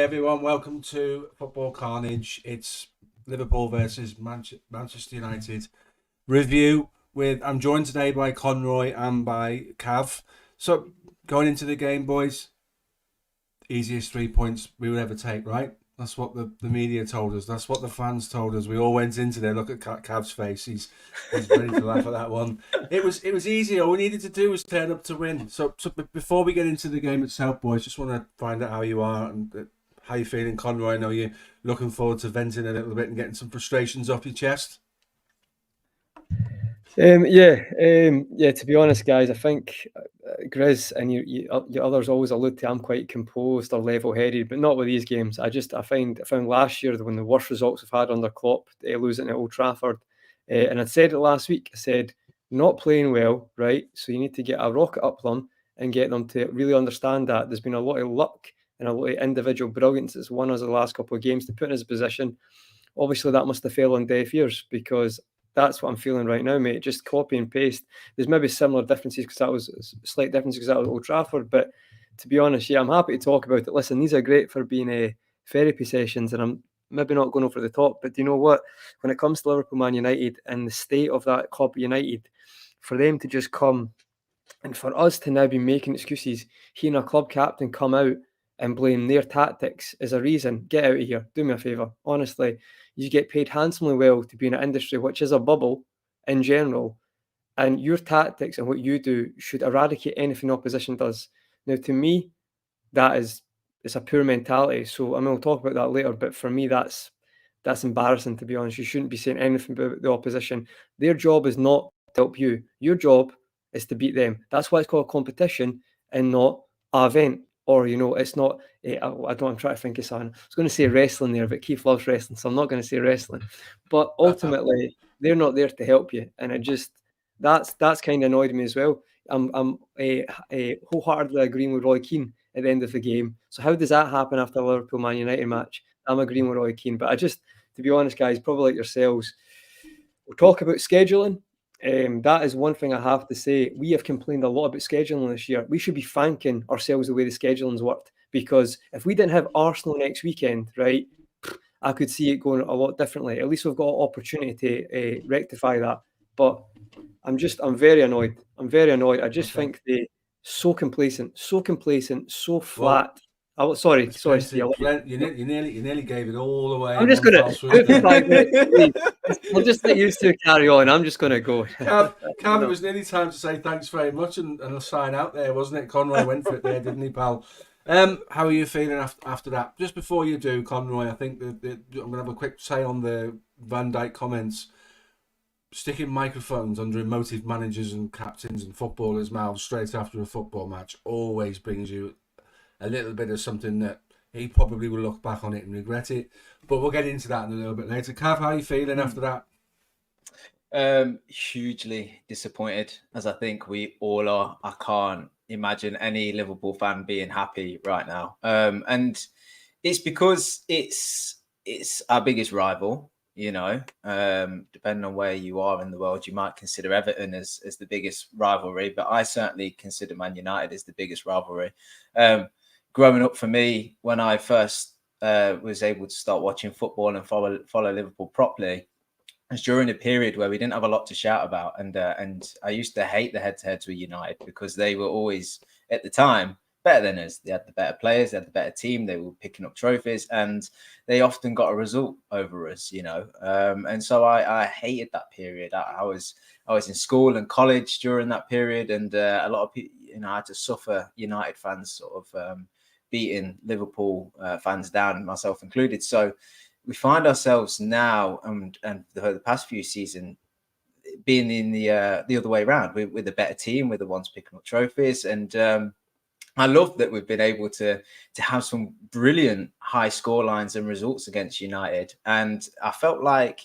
everyone, welcome to Football Khanage. It's Liverpool versus Manchester United review. I'm joined today by Conroy and by Cav. So going into the game, boys, easiest 3 points we would ever take, right? That's what the media told us. That's what the fans told us. We all went into there. Look at Cav's face. He's ready to laugh at that one. It was easy. All we needed to do was turn up to win. So before we get into the game itself, boys, just want to find out how you are and how you're feeling. Conroy, I know you're looking forward to venting a little bit and getting some frustrations off your chest. To be honest, guys, I think Grizz and you others always allude to I'm quite composed or level-headed, but not with these games. I found last year when the worst results we've had under Klopp, losing at Old Trafford, and I said it last week. I said not playing well, right? So you need to get a rocket up them and get them to really understand that there's been a lot of luck and a lot of individual brilliance that's won us the last couple of games to put in his position. Obviously, that must have fell on deaf ears because that's what I'm feeling right now, mate. Just copy and paste. There's maybe similar differences because that was slight differences because that was Old Trafford. But to be honest, I'm happy to talk about it. Listen, these are great for being therapy sessions, and I'm maybe not going over the top. But do you know what? When it comes to Liverpool, Man United, and the state of that club United, for them to just come and for us to now be making excuses, hearing a club captain come out and blame their tactics as a reason, get out of here. Do me a favour. Honestly, you get paid handsomely well to be in an industry which is a bubble in general, and your tactics and what you do should eradicate anything opposition does. Now, to me, it's a poor mentality. So I mean, we'll talk about that later. But for me, that's embarrassing, to be honest. You shouldn't be saying anything about the opposition. Their job is not to help you. Your job is to beat them. That's why it's called competition and not an event. Or, it's not, I'm trying to think of something. I was going to say wrestling there, but Keith loves wrestling, so I'm not going to say wrestling. But ultimately, they're not there to help you. And that's kind of annoyed me as well. I'm wholeheartedly agreeing with Roy Keane at the end of the game. So how does that happen after a Liverpool Man United match? I'm agreeing with Roy Keane. But to be honest, guys, probably like yourselves, we'll talk about scheduling. That is one thing I have to say. We have complained a lot about scheduling this year. We should be thanking ourselves the way the scheduling's worked, because if we didn't have Arsenal next weekend, right, I could see it going a lot differently. At least we've got an opportunity to rectify that. But I'm very annoyed. I just think they're so complacent, so flat. Sorry, Steve. You nearly gave it all away. I'm just going to 5 minutes, please. We'll just let you two carry on. I'm just going to go. Cav, it was nearly time to say thanks very much and sign out there, wasn't it? Conroy went for it there, didn't he, pal? How are you feeling after that? Just before you do, Conroy, I think I'm going to have a quick say on the Van Dijk comments. Sticking microphones under emotive managers and captains and footballers' mouths straight after a football match always brings you a little bit of something that he probably will look back on it and regret it. But we'll get into that in a little bit later. Cav, how are you feeling after that? Hugely disappointed, as I think we all are. I can't imagine any Liverpool fan being happy right now. And it's because it's our biggest rival. Depending on where you are in the world, you might consider Everton as the biggest rivalry, but I certainly consider Man United as the biggest rivalry. Growing up for me, when I first was able to start watching football and follow Liverpool properly, it was during a period where we didn't have a lot to shout about, and I used to hate the head-to-heads with United because they were always, at the time, better than us. They had the better players, they had the better team, they were picking up trophies, and they often got a result over us, and so I hated that period. I was in school and college during that period, and a lot of people, I had to suffer United fans sort of beating Liverpool fans down, myself included. So we find ourselves now and the past few seasons being in the other way around. We're the better team, we're the ones picking up trophies, and I love that we've been able to have some brilliant high score lines and results against United. And I felt like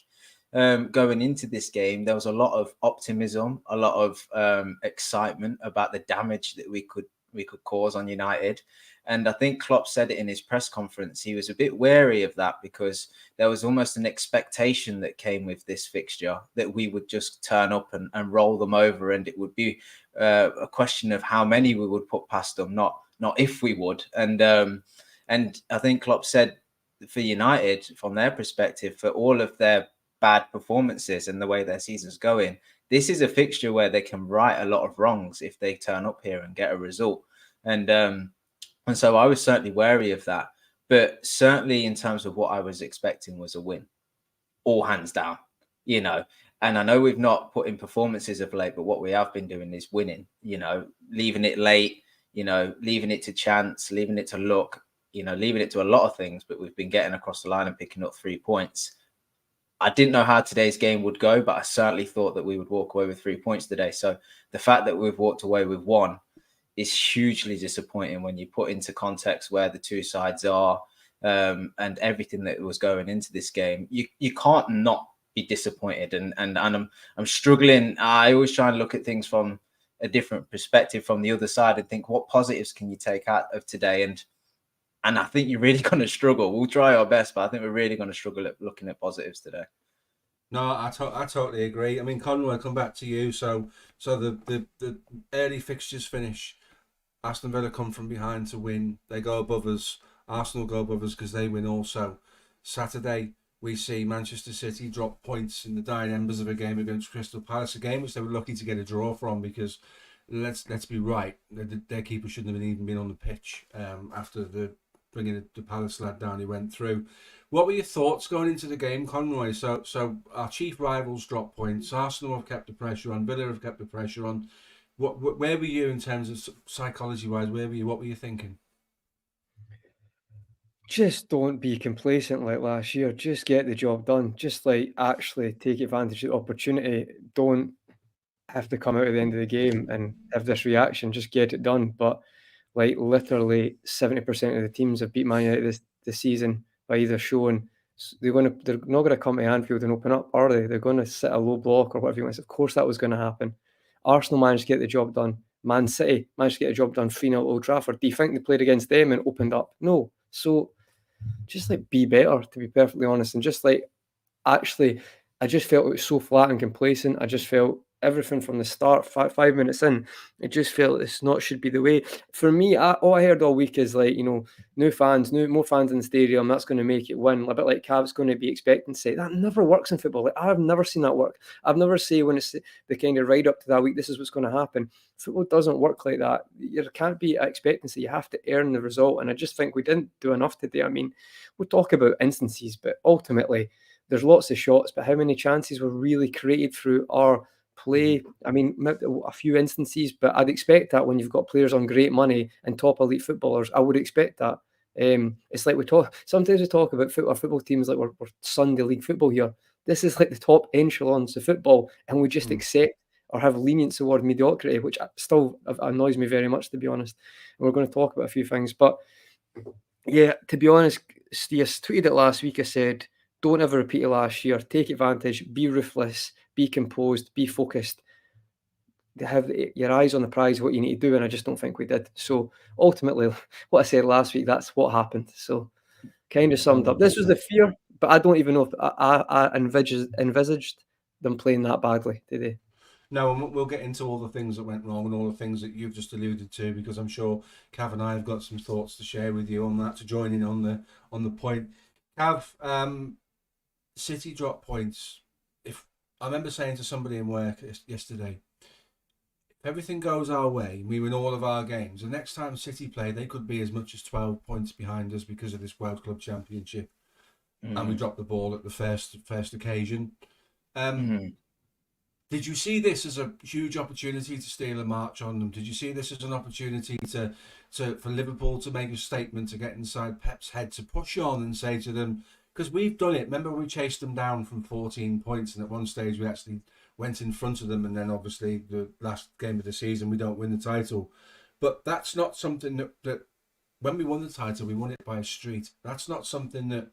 going into this game, there was a lot of optimism, a lot of excitement about the damage that we could cause on United. And I think Klopp said it in his press conference. He was a bit wary of that because there was almost an expectation that came with this fixture that we would just turn up and roll them over, and it would be a question of how many we would put past them, not if we would. And And I think Klopp said for United, from their perspective, for all of their bad performances and the way their season's going, this is a fixture where they can right a lot of wrongs if they turn up here and get a result. And so I was certainly wary of that. But certainly in terms of what I was expecting was a win, all hands down, you know. And I know we've not put in performances of late, but what we have been doing is winning, you know, leaving it late, you know, leaving it to chance, leaving it to luck, you know, leaving it to a lot of things, but we've been getting across the line and picking up 3 points. I didn't know how today's game would go, but I certainly thought that we would walk away with 3 points today. So the fact that we've walked away with 1 is hugely disappointing when you put into context where the two sides are, and everything that was going into this game. You can't not be disappointed, and I'm struggling. I always try and look at things from a different perspective from the other side and think, what positives can you take out of today? And I think you're really going to struggle. We'll try our best, but I think we're really going to struggle at looking at positives today. No, I totally agree. I mean, Conroy, I'll come back to you. So the early fixtures finish. Aston Villa come from behind to win. They go above us. Arsenal go above us because they win also. Saturday, we see Manchester City drop points in the dying embers of a game against Crystal Palace, a game which they were lucky to get a draw from because, let's be right, their keeper shouldn't have even been on the pitch after bringing the Palace lad down he went through. What were your thoughts going into the game, Conroy? So our chief rivals drop points. Arsenal have kept the pressure on. Villa have kept the pressure on. Where were you in terms of psychology-wise? Where were you? What were you thinking? Just don't be complacent like last year. Just get the job done. Just like actually take advantage of the opportunity. Don't have to come out at the end of the game and have this reaction. Just get it done. But like literally 70% of the teams have beat Man United this season by either showing they're not gonna come to Anfield and open up, are they? They're gonna sit a low block or whatever you want. Of course that was gonna happen. Arsenal managed to get the job done. Man City managed to get a job done 3-0 at Old Trafford. Do you think they played against them and opened up? No. So just like be better, to be perfectly honest. And just like actually, I just felt it was so flat and complacent. I just felt everything from the start, 5 minutes in, it just felt this not should be the way. For me, all I heard all week is like, you know, more fans in the stadium, that's going to make it win. A bit like Cav's going to be expecting to say, that never works in football. Like, I've never seen that work. I've never say when it's the kind of ride up to that week, this is what's going to happen. Football doesn't work like that. You can't be expectancy. You have to earn the result. And I just think we didn't do enough today. I mean, we'll talk about instances, but ultimately, there's lots of shots, but how many chances were really created through our play? I mean, a few instances, but I'd expect that when you've got players on great money and top elite footballers. I would expect that. It's like sometimes we talk about our football teams like we're Sunday league football here. This is like the top echelons of football, and we just accept or have lenience toward mediocrity, which still annoys me very much, to be honest. And we're going to talk about a few things, but yeah, to be honest, Steve tweeted it last week. I said, don't ever repeat it last year. Take advantage, be ruthless, be composed, be focused. Have your eyes on the prize, what you need to do, and I just don't think we did. So ultimately, what I said last week, that's what happened. So kind of summed up. This was the fear, but I don't even know if I envisaged them playing that badly today. No, and we'll get into all the things that went wrong and all the things that you've just alluded to, because I'm sure Cav and I have got some thoughts to share with you on that, to join in on the point. Cav, City drop points. If I remember saying to somebody in work yesterday, if everything goes our way, we win all of our games, the next time City play, they could be as much as 12 points behind us because of this World Club Championship, and we dropped the ball at the first occasion. Did you see this as a huge opportunity to steal a march on them? Did you see this as an opportunity for Liverpool to make a statement, to get inside Pep's head, to push on and say to them, because we've done it. Remember, we chased them down from 14 points, and at one stage we actually went in front of them, and then obviously the last game of the season we don't win the title. But that's not something that when we won the title, we won it by a street. That's not something that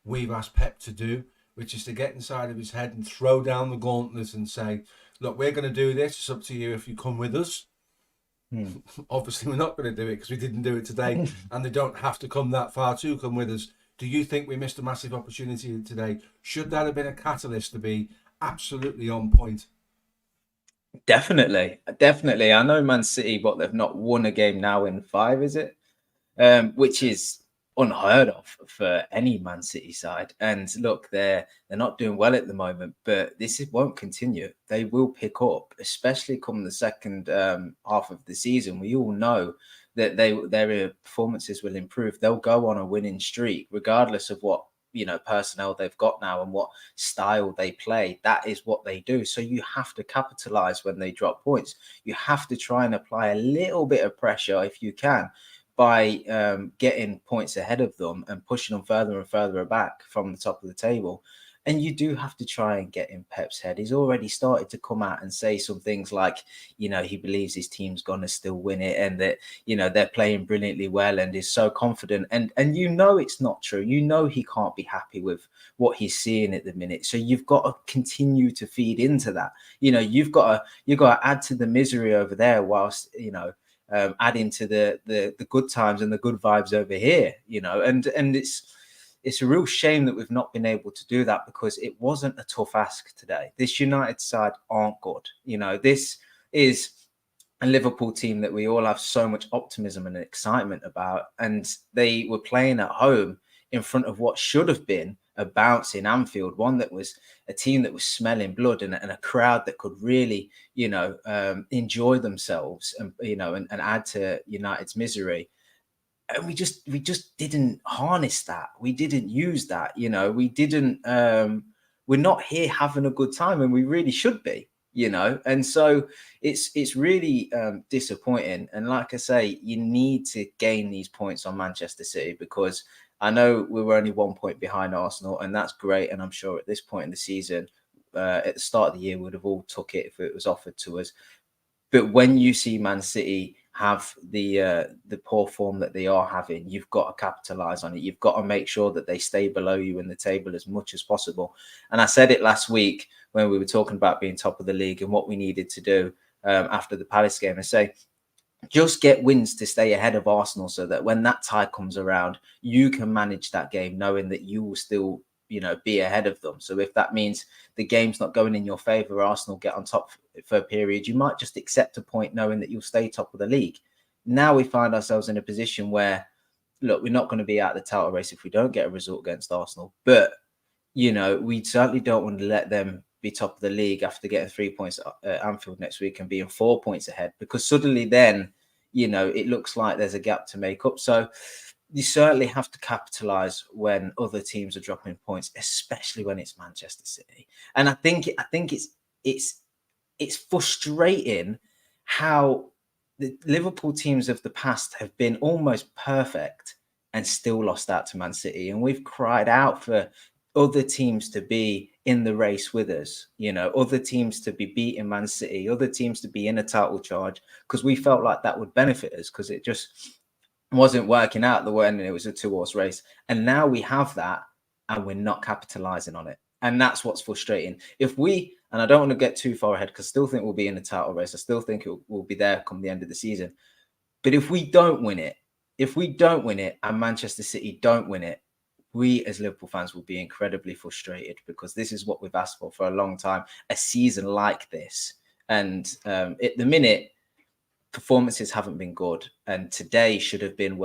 we've asked Pep to do, which is to get inside of his head and throw down the gauntlet and say, look, we're going to do this. It's up to you if you come with us. Obviously, we're not going to do it because we didn't do it today, and they don't have to come that far to come with us. Do you think we missed a massive opportunity today? Should that have been a catalyst to be absolutely on point? Definitely. I know Man City, they've not won a game now in 5, is it? Which is unheard of for any Man City side. And look, they're not doing well at the moment, but won't continue. They will pick up, especially come the second half of the season. We all know that their performances will improve. They'll go on a winning streak, regardless of what personnel they've got now and what style they play. That is what they do. So you have to capitalize when they drop points. You have to try and apply a little bit of pressure if you can, by getting points ahead of them and pushing them further and further back from the top of the table. And you do have to try and get in Pep's head. He's already started to come out and say some things like, he believes his team's going to still win it, and that, they're playing brilliantly well, and is so confident. And it's not true. He can't be happy with what he's seeing at the minute. So you've got to continue to feed into that. You've got to add to the misery over there whilst, adding to the good times and the good vibes over here, and it's a real shame that we've not been able to do that, because it wasn't a tough ask today. This United side aren't good. This is a Liverpool team that we all have so much optimism and excitement about, and they were playing at home in front of what should have been a bounce in Anfield, one that was a team that was smelling blood, and a crowd that could really, enjoy themselves and add to United's misery. And we just didn't harness that. We didn't use that. We didn't. We're not here having a good time, and we really should be. And so it's really disappointing. And like I say, you need to gain these points on Manchester City, because I know we were only 1 point behind Arsenal, and that's great. And I'm sure at this point in the season, at the start of the year, we would have all took it if it was offered to us. But when you see Man City have the poor form that they are having, you've got to capitalize on it. You've got to make sure that they stay below you in the table as much as possible. And I said it last week when we were talking about being top of the league and what we needed to do after the Palace game. I say, just get wins to stay ahead of Arsenal, so that when that tie comes around, you can manage that game knowing that you will still be ahead of them. So if that means the game's not going in your favor, Arsenal get on top for a period, you might just accept a point knowing that you'll stay top of the league. Now we find ourselves in a position where, look, we're not going to be out of the title race if we don't get a result against Arsenal, but we certainly don't want to let them be top of the league after getting 3 points at Anfield next week and being 4 points ahead, because suddenly then it looks like there's a gap to make up. So you certainly have to capitalize when other teams are dropping points, especially when it's Manchester City. And I think it's frustrating how the Liverpool teams of the past have been almost perfect and still lost out to Man City. And we've cried out for other teams to be in the race with us, other teams to be beating Man City, other teams to be in a title charge, because we felt like that would benefit us, because it just wasn't working out the way, and it was a 2-horse race. And now we have that, and we're not capitalizing on it. And that's what's frustrating. And I don't want to get too far ahead, because I still think we'll be in the title race. I still think it will be there come the end of the season. But if we don't win it, and Manchester City don't win it, we as Liverpool fans will be incredibly frustrated, because this is what we've asked for a long time, a season like this. And at the minute, performances haven't been good, and today should have been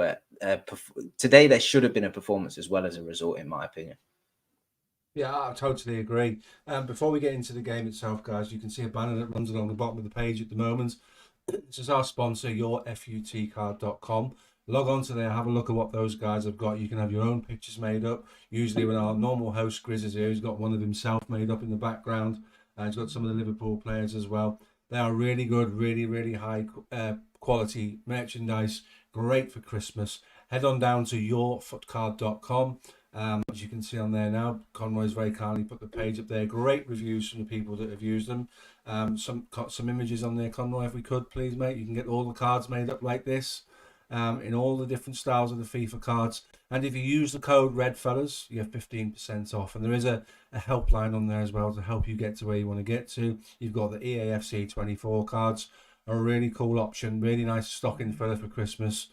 today there should have been a performance as well as a result, in my opinion. Yeah, I totally agree. Before we get into the game itself, guys, you can see a banner that runs along the bottom of the page at the moment. This is our sponsor, yourfutcard.com. Log on to there, have a look at what those guys have got. You can have your own pictures made up. Usually when our normal host, Grizz, is here, he's got one of himself made up in the background. And he's got some of the Liverpool players as well. They are really good, really, really high quality merchandise. Great for Christmas. Head on down to yourfutcard.com. As you can see on there now, Conroy's very kindly put the page up there. Great reviews from the people that have used them. Some images on there, Conroy, if we could, please, mate. You can get all the cards made up like this, in all the different styles of the FIFA cards. And if you use the code REDFELLAS, you have 15% off. And there is a helpline on there as well to help you get to where you want to get to. You've got the EAFC 24 cards, a really cool option, really nice stocking filler for Christmas.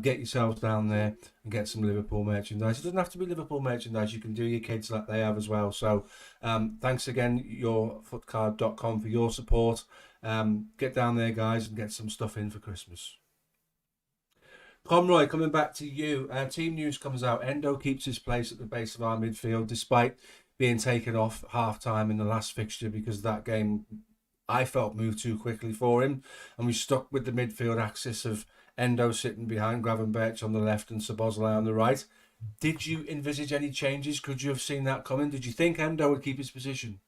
Get yourselves down there and get some Liverpool merchandise. It doesn't have to be Liverpool merchandise. You can do your kids like they have as well. So thanks again, yourfutcard.com, for your support. Get down there, guys, and get some stuff in for Christmas. Conroy, coming back to you. Team news comes out. Endo keeps his place at the base of our midfield despite being taken off half-time in the last fixture because that game, I felt, moved too quickly for him. And we stuck with the midfield axis of Endo sitting behind Gravenberch on the left and Szoboszlai on the right. Did you envisage any changes? Could you have seen that coming? Did you think Endo would keep his position?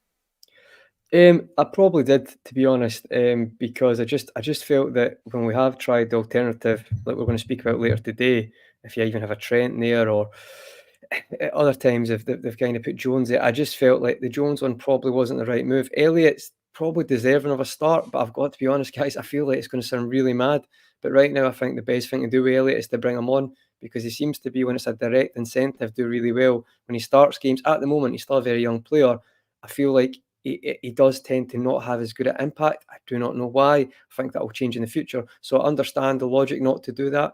I probably did, to be honest, because I just felt that when we have tried the alternative, like we're going to speak about later today, if you even have a Trent there, or at other times if they've kind of put Jones there, I just felt like the Jones one probably wasn't the right move. Elliott's probably deserving of a start, but I've got to be honest, guys, I feel like it's going to sound really mad, but right now I think the best thing to do with Elliott is to bring him on, because he seems to be, when it's a direct incentive, do really well. When he starts games, at the moment, he's still a very young player. I feel like he does tend to not have as good an impact. I do not know why. I think that will change in the future. So I understand the logic not to do that.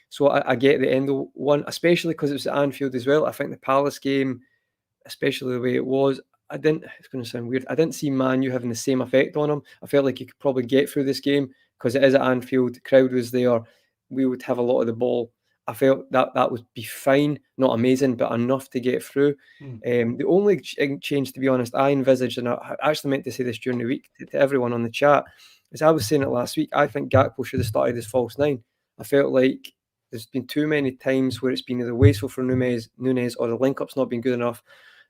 So I get the Endo one, especially because it was at Anfield as well. I think the Palace game, especially the way it was, it's going to sound weird, I didn't see Man U having the same effect on him. I felt like he could probably get through this game because it is at Anfield, the crowd was there, we would have a lot of the ball. I felt that would be fine, not amazing, but enough to get through. The only change, to be honest, I envisaged, and I actually meant to say this during the week to everyone on the chat, is I was saying it last week, I think Gakpo should have started as false nine. I felt like there's been too many times where it's been either wasteful for Nunez or the link-up's not been good enough.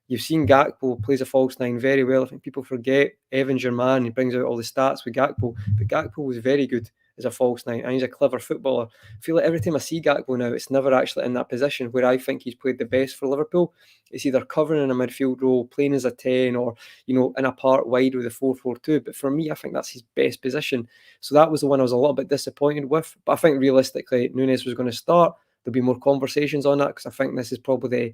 You've seen Gakpo plays a false nine very well. I think people forget Evan's your man. He brings out all the stats with Gakpo. But Gakpo was very good as a false nine, and he's a clever footballer. I feel like every time I see Gakpo now, it's never actually in that position where I think he's played the best for Liverpool. It's either covering in a midfield role, playing as a 10, or, in a part wide with a 4-4-2. But for me, I think that's his best position. So that was the one I was a little bit disappointed with. But I think realistically, Nunez was going to start. There'll be more conversations on that, because I think this is probably the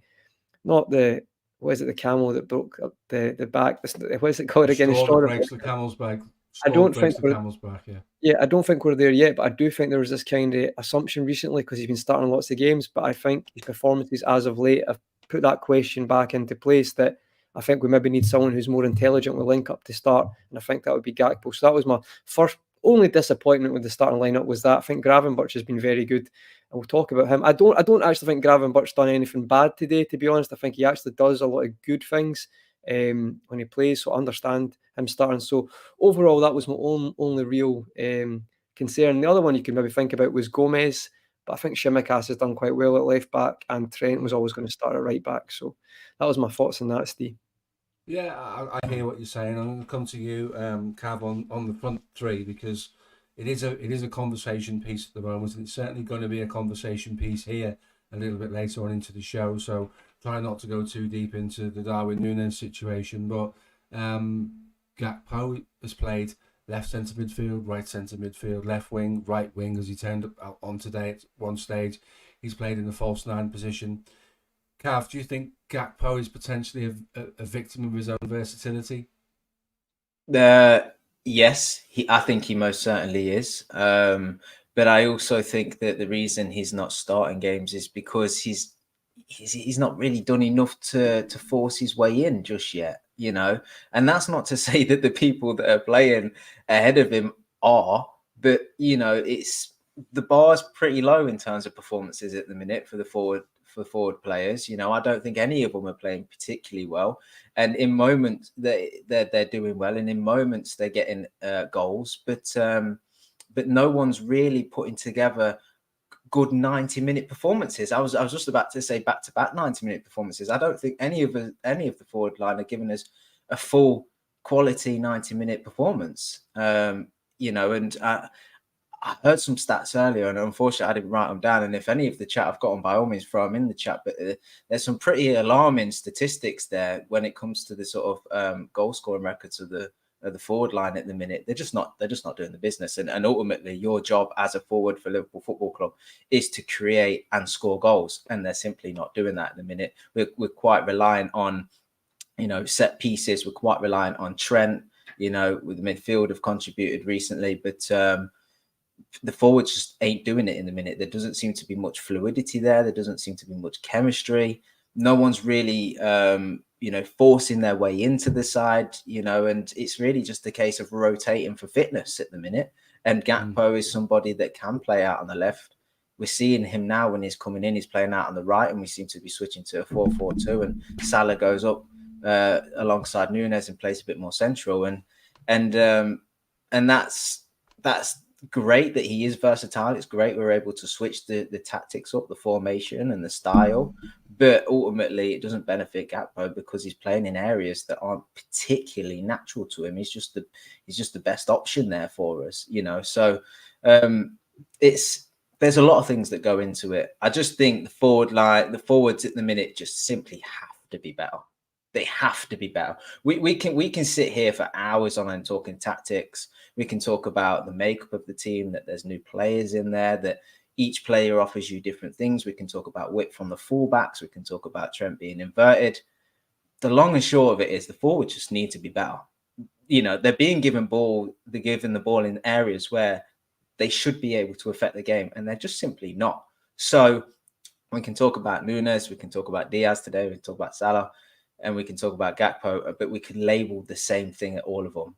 camel that broke up the back? What is it called again? Straw that breaks the camel's back. I don't think the camel's back, yeah. Yeah, I don't think we're there yet, but I do think there was this kind of assumption recently because he's been starting lots of games, but I think his performances as of late have put that question back into place, that I think we maybe need someone who's more intelligent with link up to start, and I think that would be Gakpo. So that was my only disappointment with the starting lineup, was that I think Gravenberch has been very good, and we'll talk about him. I don't actually think Gravenberch's done anything bad today, to be honest. I think he actually does a lot of good things when he plays, so I understand him starting. So overall, that was my only real concern. The other one you can maybe think about was Gomez, but I think Tsimikas has done quite well at left back, and Trent was always going to start at right back. So that was my thoughts on that, Steve. Yeah, I hear what you're saying. I'm going to come to you, Cav, on the front three, because it is a conversation piece at the moment, and it's certainly going to be a conversation piece here a little bit later on into the show. So try not to go too deep into the Darwin Nunez situation, but Gakpo has played left centre midfield, right centre midfield, left wing, right wing, as he turned up on today at one stage. He's played in the false nine position. Cav, do you think Gakpo is potentially a victim of his own versatility? Yes, I think he most certainly is. But I also think that the reason he's not starting games is because he's not really done enough to force his way in just yet, And that's not to say that the people that are playing ahead of him are, but it's the bar's pretty low in terms of performances at the minute for forward players. I don't think any of them are playing particularly well, and in moments they're doing well, and in moments they're getting goals, but no one's really putting together good 90-minute performances. I was just about to say back-to-back 90-minute performances. I don't think any of the forward line are giving us a full quality 90-minute performance. And I heard some stats earlier, and unfortunately I didn't write them down. And if any of the chat I've got them, by all means throw them in the chat. But there's some pretty alarming statistics there when it comes to the sort of goal scoring records of the forward line at the minute. They're just not doing the business. And ultimately, your job as a forward for Liverpool Football Club is to create and score goals, and they're simply not doing that at the minute. We're quite reliant on set pieces. We're quite reliant on Trent. With the midfield have contributed recently, but the forwards just ain't doing it in the minute. There doesn't seem to be much fluidity there. There doesn't seem to be much chemistry. No one's really, forcing their way into the side, and it's really just a case of rotating for fitness at the minute. And Gakpo is somebody that can play out on the left. we're seeing him now when he's coming in, he's playing out on the right, and we seem to be switching to a 4-4-2, and Salah goes up alongside Nunez and plays a bit more central, and that's great that he is versatile. It's great we're able to switch the tactics up, the formation and the style, but ultimately it doesn't benefit Gakpo because he's playing in areas that aren't particularly natural to him. He's just the best option there for us, you know. So there's a lot of things that go into it. I just think the forwards at the minute just simply have to be better. They have to be better. We can sit here for hours on end talking tactics. We can talk about the makeup of the team, that there's new players in there, that each player offers you different things. We can talk about width from the fullbacks. We can talk about Trent being inverted. The long and short of it is the forwards just need to be better. You know, they're given the ball in areas where they should be able to affect the game, and they're just simply not. So we can talk about Nunez, we can talk about Diaz today, we can talk about Salah, and we can talk about Gakpo, but we can label the same thing at all of them.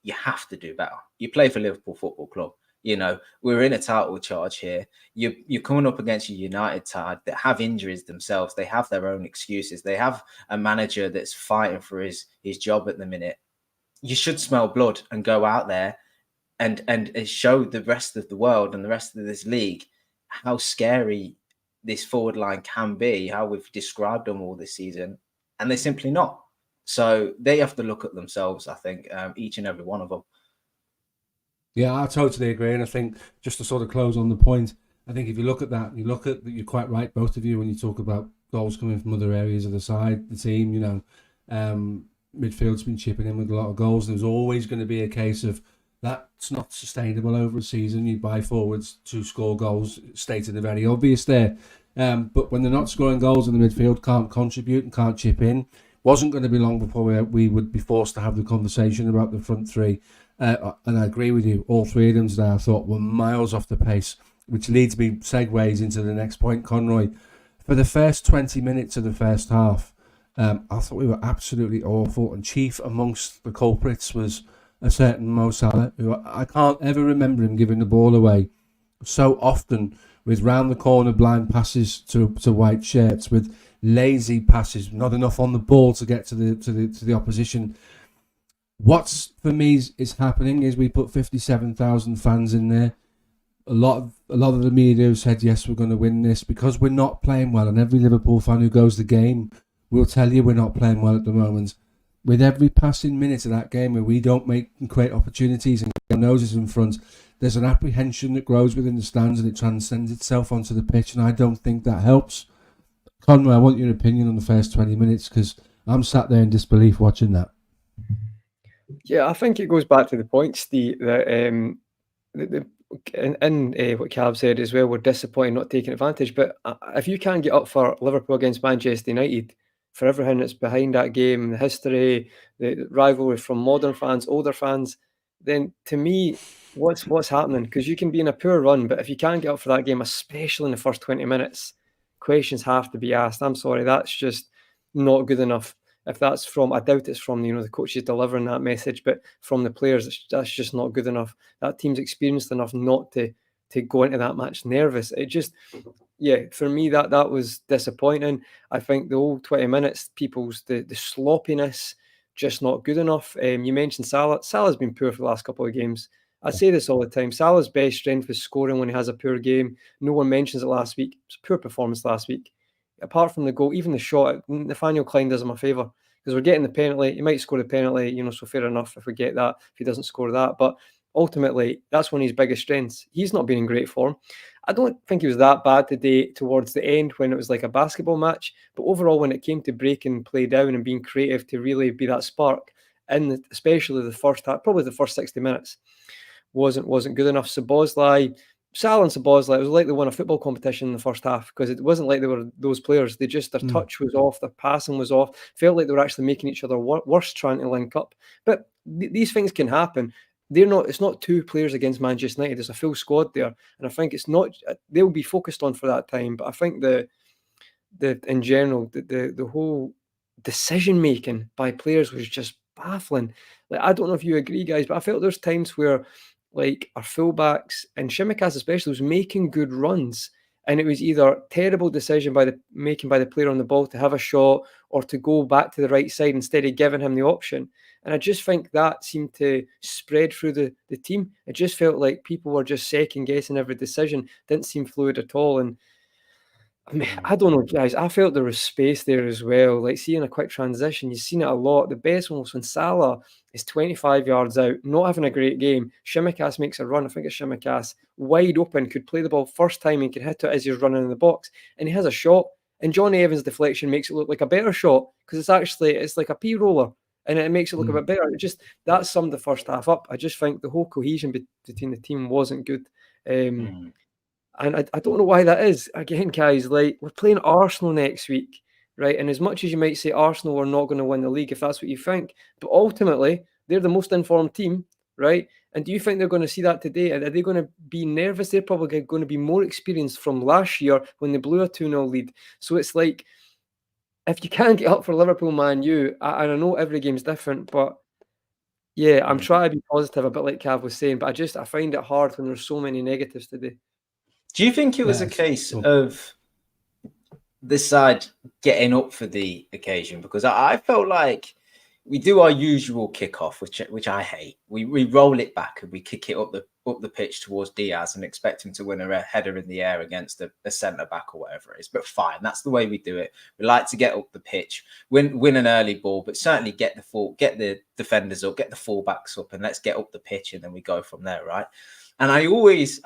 You have to do better. You play for Liverpool Football Club. You know, we're in a title charge here. You're coming up against a United side that have injuries themselves. They have their own excuses. They have a manager that's fighting for his job at the minute. You should smell blood and go out there and show the rest of the world and the rest of this league how scary this forward line can be, how we've described them all this season, and they're simply not. So they have to look at themselves, I think, each and every one of them. Yeah, I totally agree. And I think just to sort of close on the point, I think if you look at that, you're quite right, both of you, when you talk about goals coming from other areas of the side, the team, you know, midfield's been chipping in with a lot of goals. There's always going to be a case of that's not sustainable over a season. You buy forwards to score goals, stated the very obvious there. But when they're not scoring goals and the midfield can't contribute and can't chip in, wasn't going to be long before we would be forced to have the conversation about the front three. And I agree with you, all three of them today I thought were miles off the pace, which leads me, segues into the next point, Conroy. For the first 20 minutes of the first half, I thought we were absolutely awful, and chief amongst the culprits was a certain Mo Salah, who I can't ever remember him giving the ball away so often, with round the corner blind passes to white shirts, with lazy passes, not enough on the ball to get to the opposition. What's for me is happening is we put 57,000 fans in there. A lot of the media have said yes, we're going to win this because we're not playing well, and every Liverpool fan who goes to the game will tell you we're not playing well at the moment. With every passing minute of that game where we don't create opportunities and get our noses in front, there's an apprehension that grows within the stands and it transcends itself onto the pitch, and I don't think that helps. Conroy, I want your opinion on the first 20 minutes because I'm sat there in disbelief watching that. Yeah, I think it goes back to the point, Steve, that what Cav said as well, we're disappointed not taking advantage. But if you can't get up for Liverpool against Manchester United, for everything that's behind that game, the history, the rivalry from modern fans, older fans, then to me, what's happening? Because you can be in a poor run, but if you can't get up for that game, especially in the first 20 minutes, questions have to be asked. I'm sorry, that's just not good enough. If that's from, I doubt it's from, the coaches delivering that message, but from the players, that's just not good enough. That team's experienced enough not to go into that match nervous. It just, for me, that was disappointing. I think the whole 20 minutes, the sloppiness, just not good enough. You mentioned Salah. Salah's been poor for the last couple of games. I say this all the time. Salah's best strength is scoring when he has a poor game. No one mentions it last week. It's a poor performance last week. Apart from the goal, even the shot, Nathaniel Clyne does him a favour because we're getting the penalty. He might score the penalty, so fair enough if we get that, if he doesn't score that. But ultimately, that's one of his biggest strengths. He's not been in great form. I don't think he was that bad today towards the end when it was like a basketball match. But overall, when it came to breaking play down and being creative to really be that spark, and especially the first half, probably the first 60 minutes, wasn't good enough. Salah and Szoboszlai, it was like they won a football competition in the first half because it wasn't like they were those players. Their touch was off, their passing was off. Felt like they were actually making each other worse trying to link up. But these things can happen. It's not two players against Manchester United. There's a full squad there, and I think it's not. They'll be focused on for that time. But I think in general the whole decision making by players was just baffling. Like, I don't know if you agree, guys, but I felt there's times where, like, our fullbacks and Shimikas especially was making good runs, And it was either terrible decision by the player on the ball to have a shot or to go back to the right side instead of giving him the option. And I just think that seemed to spread through the team. It just felt like people were just second guessing every decision. Didn't seem fluid at all. And I mean, I don't know, guys. I felt there was space there as well. Like seeing a quick transition, you've seen it a lot. The best one was when Salah is 25 yards out, not having a great game. Shimikas makes a run. I think it's Shimikas, wide open, could play the ball first time and can hit it as he's running in the box. And he has a shot. And Johnny Evans' deflection makes it look like a better shot because it's like a P roller. And it makes it look a bit better. It just, that summed the first half up. I just think the whole cohesion between the team wasn't good. And I don't know why that is. Again, guys, like we're playing Arsenal next week, right? And as much as you might say Arsenal are not going to win the league, if that's what you think, but ultimately they're the most informed team, right? And do you think they're going to see that today? Are they going to be nervous? They're probably going to be more experienced from last year when they blew a 2-0 lead. So it's like, if you can't get up for Liverpool, Man U, and I know every game's different, but yeah, I'm trying to be positive, a bit like Cav was saying, but I find it hard when there's so many negatives today. Do you think it was a case of this side getting up for the occasion? Because I felt like we do our usual kickoff, which I hate. We roll it back and we kick it up the pitch towards Diaz and expect him to win a header in the air against a centre back or whatever it is. But fine, that's the way we do it. We like to get up the pitch, win an early ball, but certainly get the defenders up, get the fullbacks up, and let's get up the pitch, and then we go from there, right? And I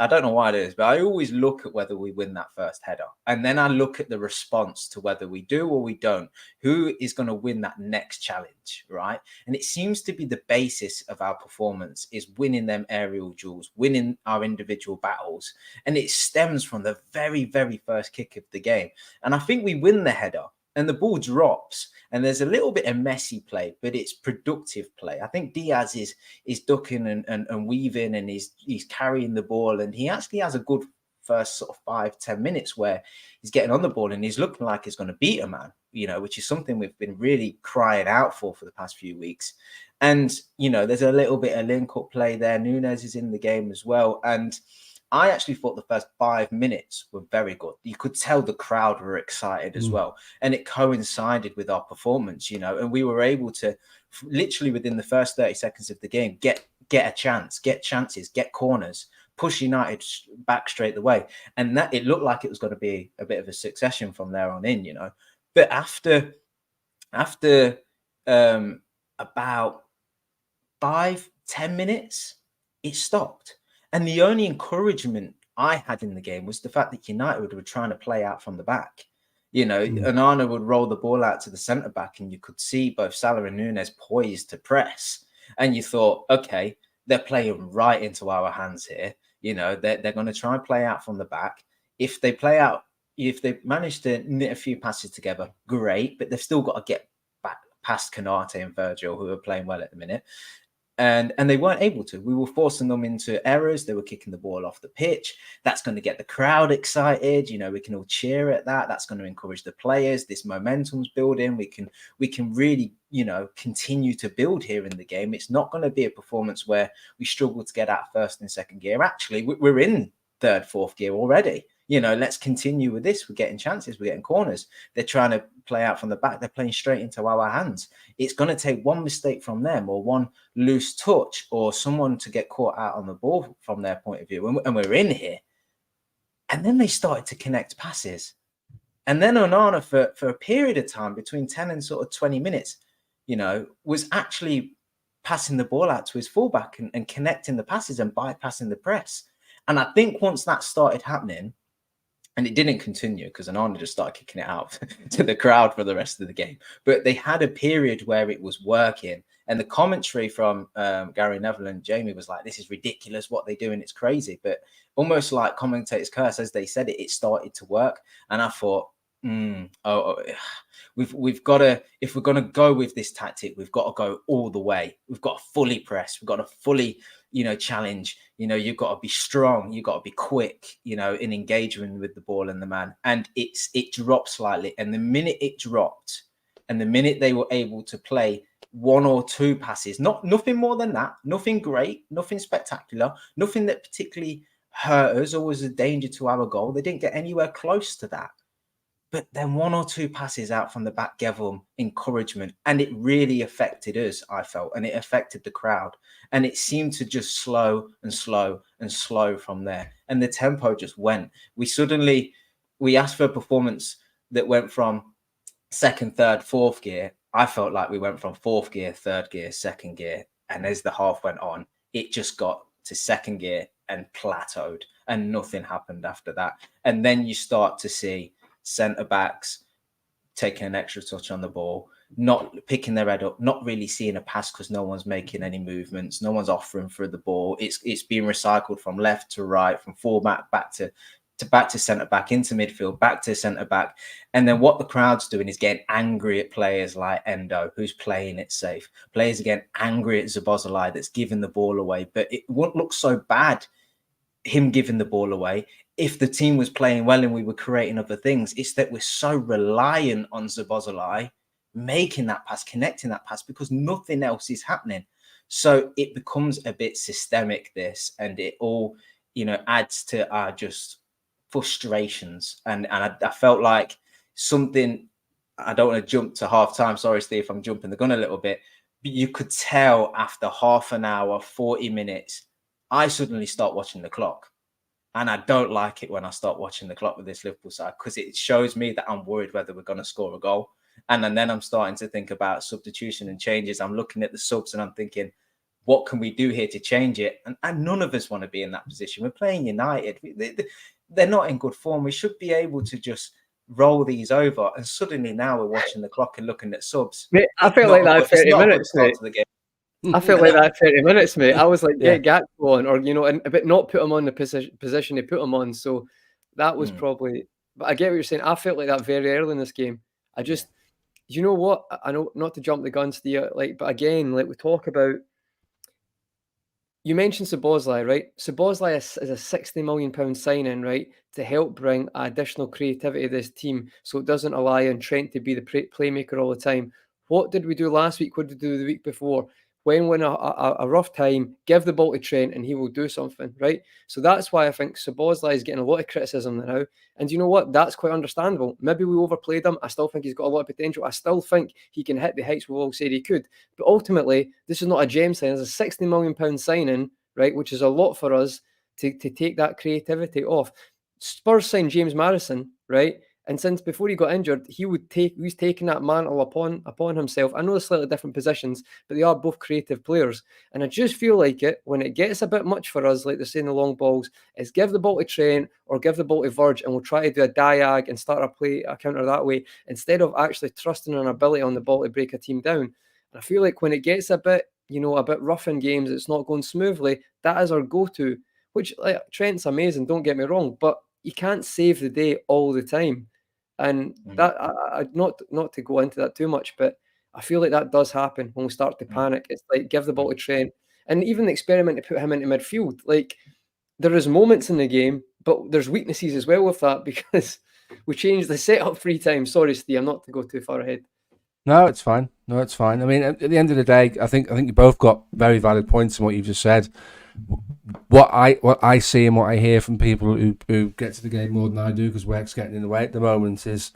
don't know why it is, but I always look at whether we win that first header. And then I look at the response to whether we do or we don't. Who is going to win that next challenge, right? And it seems to be the basis of our performance is winning them aerial duels, winning our individual battles. And it stems from the very, very first kick of the game. And I think we win the header. And the ball drops, and there's a little bit of messy play, but it's productive play. I think Diaz is ducking and weaving, and he's carrying the ball, and he actually has a good first sort of 5-10 minutes where he's getting on the ball and he's looking like he's going to beat a man, which is something we've been really crying out for the past few weeks. And there's a little bit of link-up play there. Nunez is in the game as well, and I actually thought the first 5 minutes were very good. You could tell the crowd were excited as well. And it coincided with our performance, and we were able to literally within the first 30 seconds of the game, get a chance, get chances, get corners, push United back straight away. And that it looked like it was going to be a bit of a succession from there on in, But after about 5-10 minutes, it stopped. And the only encouragement I had in the game was the fact that United were trying to play out from the back. Onana would roll the ball out to the centre back, and you could see both Salah and Nunez poised to press. And you thought, okay, they're playing right into our hands here. They're going to try and play out from the back. If they manage to knit a few passes together, great. But they've still got to get back past Khanage and Virgil, who are playing well at the minute. And they weren't able to. We were forcing them into errors. They were kicking the ball off the pitch. That's going to get the crowd excited. We can all cheer at that. That's going to encourage the players. This momentum's building. We can really, continue to build here in the game. It's not going to be a performance where we struggle to get out first and second gear. Actually, we're in third, fourth gear already. Let's continue with this. We're getting chances. We're getting corners. They're trying to play out from the back. They're playing straight into our hands. It's going to take one mistake from them or one loose touch or someone to get caught out on the ball from their point of view. And we're in here. And then they started to connect passes. And then Onana, for a period of time, between 10 and sort of 20 minutes, was actually passing the ball out to his fullback and connecting the passes and bypassing the press. And I think once that started happening, and it didn't continue because Onana just started kicking it out to the crowd for the rest of the game. But they had a period where it was working. And the commentary from Gary Neville and Jamie was like, this is ridiculous. What they're doing, it's crazy. But almost like commentators' curse, as they said it started to work. And I thought, we've got to, if we're going to go with this tactic, we've got to go all the way. We've got to fully press. We've got to fully, challenge. You've got to be strong. You've got to be quick, in engagement with the ball and the man. And it dropped slightly. And the minute it dropped, and the minute they were able to play one or two passes, nothing more than that, nothing great, nothing spectacular, nothing that particularly hurt us or was a danger to our goal. They didn't get anywhere close to that. But then 1 or 2 passes out from the back gave them encouragement. And it really affected us, I felt, and it affected the crowd. And it seemed to just slow and slow and slow from there. And the tempo just went. We asked for a performance that went from second, third, fourth gear. I felt like we went from fourth gear, third gear, second gear. And as the half went on, it just got to second gear and plateaued. And nothing happened after that. And then you start to see centre backs taking an extra touch on the ball, not picking their head up, not really seeing a pass because no one's making any movements, no one's offering for the ball. It's being recycled from left to right, from fullback back to centre back, into midfield, back to centre back. And then what the crowd's doing is getting angry at players like Endo, who's playing it safe. Players are getting angry at Szoboszlai that's giving the ball away. But it wouldn't look so bad, him giving the ball away, if the team was playing well and we were creating other things. It's that we're so reliant on Szoboszlai making that pass, connecting that pass, because nothing else is happening. So it becomes a bit systemic, this, and it all, adds to our just frustrations. And I felt like something, I don't want to jump to half time. Sorry, Steve, I'm jumping the gun a little bit, but you could tell after half an hour, 40 minutes, I suddenly start watching the clock. And I don't like it when I start watching the clock with this Liverpool side, because it shows me that I'm worried whether we're going to score a goal. And then I'm starting to think about substitution and changes. I'm looking at the subs and I'm thinking, what can we do here to change it? And none of us want to be in that position. We're playing United. They're not in good form. We should be able to just roll these over. And suddenly now we're watching the clock and looking at subs. Mate, I felt like that 30 minutes, mate. I felt like that 30 minutes, mate. I was like, get Gakpo on, or, but not put him on the position they put him on. So that was probably, but I get what you're saying. I felt like that very early in this game. I just, you know what? I know not to jump the gun, Steve, but again, we talk about, you mentioned Szoboszlai, right? Szoboszlai is a £60 million signing, right, to help bring additional creativity to this team so it doesn't rely on Trent to be the playmaker all the time. What did we do last week? What did we do the week before? When we're in a rough time, give the ball to Trent and he will do something, right? So that's why I think Szoboszlai is getting a lot of criticism now. And you know what? That's quite understandable. Maybe we overplayed him. I still think he's got a lot of potential. I still think he can hit the heights we've all said he could. But ultimately, this is not a James signing. It's a £60 million signing, right? Which is a lot for us to take that creativity off. Spurs signed James Maddison, right? And since before he got injured, he's taking that mantle upon himself. I know they're slightly different positions, but they are both creative players. And I just feel like it, when it gets a bit much for us, like they're saying the long balls, is give the ball to Trent or give the ball to Virg, and we'll try to do a diag and start a counter that way, instead of actually trusting an ability on the ball to break a team down. And I feel like when it gets a bit rough in games, it's not going smoothly, that is our go-to, which, Trent's amazing, don't get me wrong, but you can't save the day all the time. And that, not to go into that too much, but I feel like that does happen when we start to panic. It's like, give the ball to Trent. And even the experiment to put him into midfield, like, there is moments in the game, but there's weaknesses as well with that, because we changed the setup 3 times. Sorry, Steve, I'm not to go too far ahead. No, it's fine. I mean, at the end of the day, I think you both got very valid points in what you've just said. What I see and what I hear from people who get to the game more than I do, because work's getting in the way at the moment, is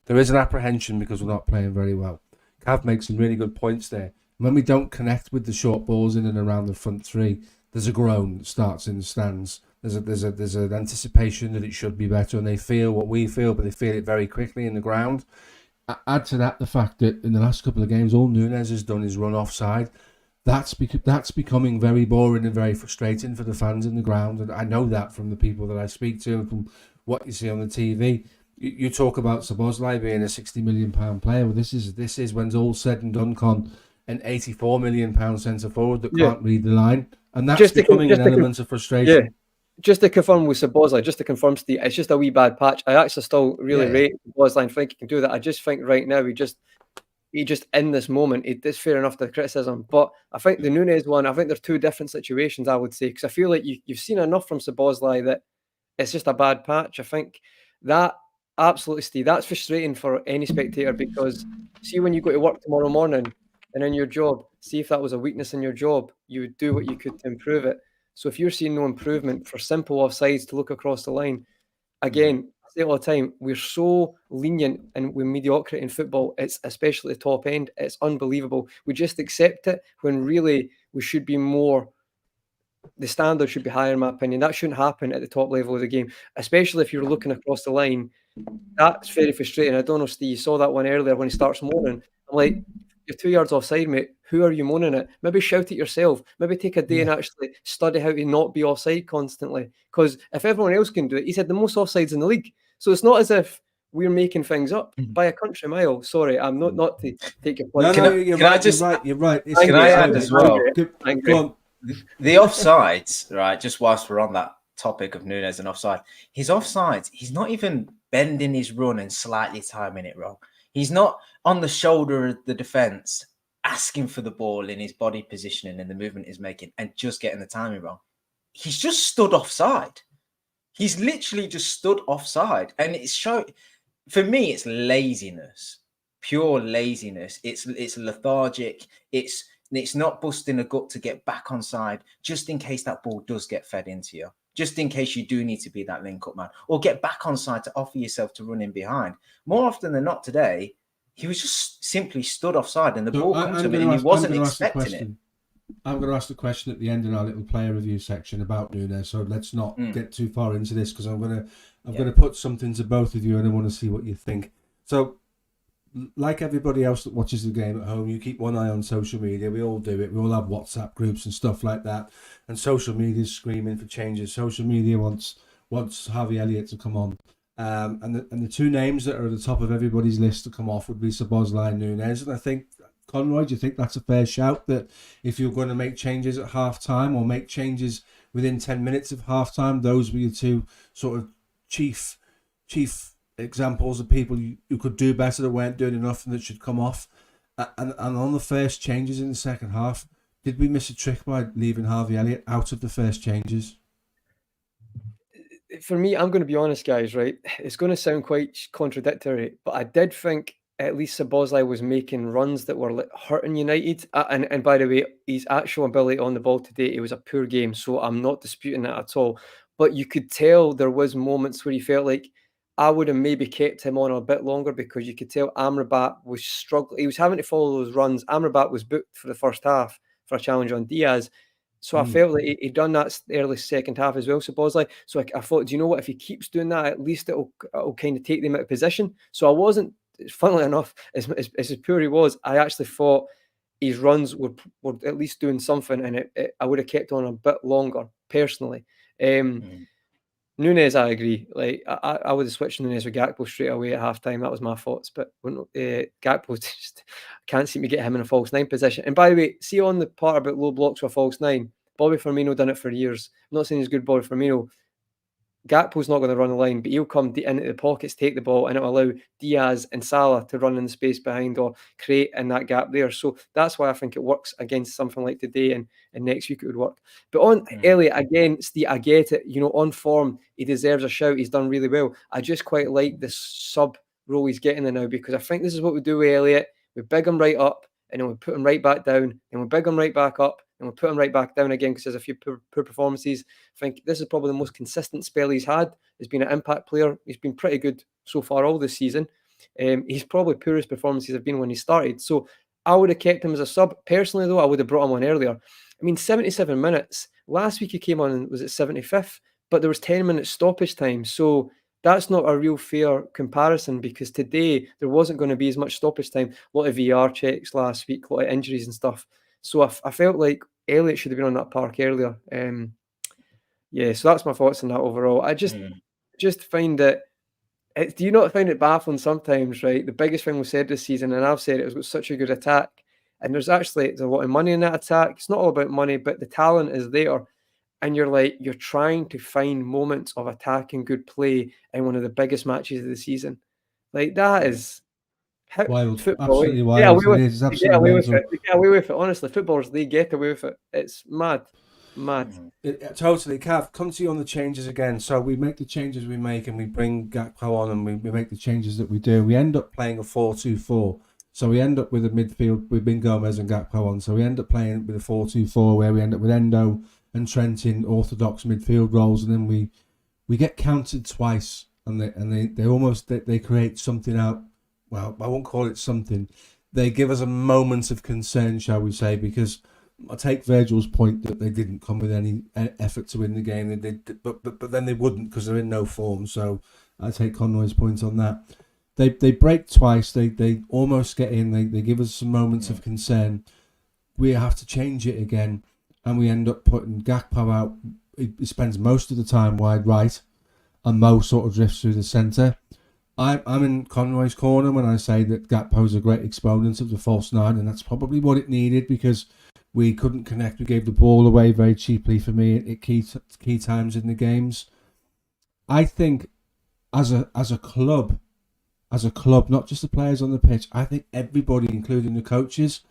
there is an apprehension because we're not playing very well. Cav makes some really good points there. When we don't connect with the short balls in and around the front 3, there's a groan that starts in the stands. There's an anticipation that it should be better, and they feel what we feel, but they feel it very quickly in the ground. Add to that the fact that in the last couple of games, all Nunez has done is run offside. That's becoming very boring and very frustrating for the fans in the ground, and I know that from the people that I speak to and from what you see on the TV. You talk about Szoboszlai being a £60 million player. Well, this is when it's all said and done, Con, an £84 million centre forward that can't read the line, and that's becoming an element of frustration. Yeah. Just to confirm with Szoboszlai, just to confirm, Steve, it's just a wee bad patch. I actually still really rate Szoboszlai and think he can do that. I just think right now he just in this moment, it's fair enough to criticism. But I think the Nunez one, I think they're 2 different situations, I would say, because I feel like you've seen enough from Szoboszlai that it's just a bad patch. I think that, absolutely, Steve, that's frustrating for any spectator, because see, when you go to work tomorrow morning and in your job, see if that was a weakness in your job, you would do what you could to improve it. So if you're seeing no improvement for simple offsides to look across the line, again, I say it all the time, we're so lenient and with mediocrity in football, it's especially at the top end, it's unbelievable. We just accept it when really we should be more, the standard should be higher in my opinion. That shouldn't happen at the top level of the game, especially if you're looking across the line. That's very frustrating. I don't know, Steve, you saw that one earlier when he starts moaning. I'm like, you're 2 yards offside, mate. Who are you moaning at? Maybe shout at yourself. Maybe take a day and actually study how to not be offside constantly. Because if everyone else can do it, he's had the most offsides in the league. So it's not as if we're making things up by a country mile. Sorry, I'm not to take your point. No, you're right. You're right. Can I add as well? Go on. The offsides, right? Just whilst we're on that topic of Nunez and offside, his offsides, he's not even bending his run and slightly timing it wrong. He's not on the shoulder of the defense asking for the ball in his body positioning and the movement he's making and just getting the timing wrong. He's just stood offside. He's literally just stood offside. And it's for me, it's laziness, pure laziness. It's lethargic. It's not busting a gut to get back on side just in case that ball does get fed into you. Just in case you do need to be that link-up man, or get back on side to offer yourself to run in behind. More often than not today, he was just simply stood offside and the ball comes to him and he wasn't expecting it. I'm going to ask the question at the end in our little player review section about Nunez, so let's not get too far into this because I'm going to put something to both of you and I want to see what you think. So, like everybody else that watches the game at home, you keep one eye on social media. We all do it. We all have WhatsApp groups and stuff like that. And social media is screaming for changes. Social media wants Harvey Elliott to come on. And the two names that are at the top of everybody's list to come off would be Szoboszlai and Nunez. And I think, Conroy, do you think that's a fair shout that if you're going to make changes at half-time or make changes within 10 minutes of half-time, those were your two sort of chief examples of people who could do better, that weren't doing enough and that should come off? And on the first changes in the second half, did we miss a trick by leaving Harvey Elliott out of the first changes? For me, I'm going to be honest, guys, right? It's going to sound quite contradictory, but I did think at least Szoboszlai was making runs that were hurting United. And by the way, his actual ability on the ball today, it was a poor game, so I'm not disputing that at all. But you could tell there was moments where he felt like I would have maybe kept him on a bit longer because you could tell Amrabat was struggling. He was having to follow those runs. Amrabat was booked for the first half for a challenge on Diaz. So I felt like he'd done that early second half as well, Szoboszlai. So I thought, do you know what? If he keeps doing that, at least it'll kind of take them out of position. So I wasn't, funnily enough, as poor he was, I actually thought his runs were at least doing something, and I would have kept on a bit longer, personally. Nunez, I agree. Like I would have switched Nunez with Gakpo straight away at halftime. That was my thoughts. But Gakpo just can't seem to get him in a false nine position. And by the way, see on the part about low blocks with a false nine, Bobby Firmino done it for years. I'm not saying he's good, Bobby Firmino. Gakpo's not going to run the line, but he'll come into the pockets, take the ball, and it'll allow Diaz and Salah to run in the space behind or create in that gap there. So that's why I think it works against something like today, and next week it would work. But on Elliott, again, I get it. You know, on form, he deserves a shout. He's done really well. I just quite like this sub role he's getting in now, because I think this is what we do with Elliott. We big him right up, and then we put him right back down, and we big him right back up, and we'll put him right back down again because there's a few poor performances. I think this is probably the most consistent spell he's had. He's been an impact player. He's been pretty good so far all this season. He's probably poorest performances have been when he started. So I would have kept him as a sub. Personally, though, I would have brought him on earlier. I mean, 77 minutes. Last week he came on and was at 75th, but there was 10 minutes stoppage time. So that's not a real fair comparison, because today there wasn't going to be as much stoppage time. A lot of VR checks last week, a lot of injuries and stuff. So I felt like Elliott should have been on that park earlier. So that's my thoughts on that overall. I just find it. Do you not find it baffling sometimes, right? The biggest thing we said this season, and I've said it, was got such a good attack, and there's a lot of money in that attack. It's not all about money, but the talent is there, and you're trying to find moments of attacking good play in one of the biggest matches of the season. Like that is. Wild, football, absolutely wild. They get away with it. Honestly, footballers, they get away with it. It's mad. Totally. Cav, come to you on the changes again. So we make the changes we make, and we bring Gakpo on, and we make the changes that we do. We end up playing a 4-2-4. So we end up with a midfield with Ben Gomez and Gakpo on. So we end up playing with a 4-2-4, where we end up with Endo and Trent in orthodox midfield roles, and then we get countered twice, and they create something out. Well, I won't call it something. They give us a moment of concern, shall we say, because I take Virgil's point that they didn't come with any effort to win the game. They did, but then they wouldn't because they're in no form. So I take Conroy's point on that. They break twice. They almost get in. They give us some moments of concern. We have to change it again, and we end up putting Gakpo out. He spends most of the time wide right, and Mo sort of drifts through the centre. I'm in Conroy's corner when I say that Gakpo's a great exponent of the false nine, and that's probably what it needed because we couldn't connect. We gave the ball away very cheaply for me at key times in the games. I think as a club, not just the players on the pitch, I think everybody, including the coaches,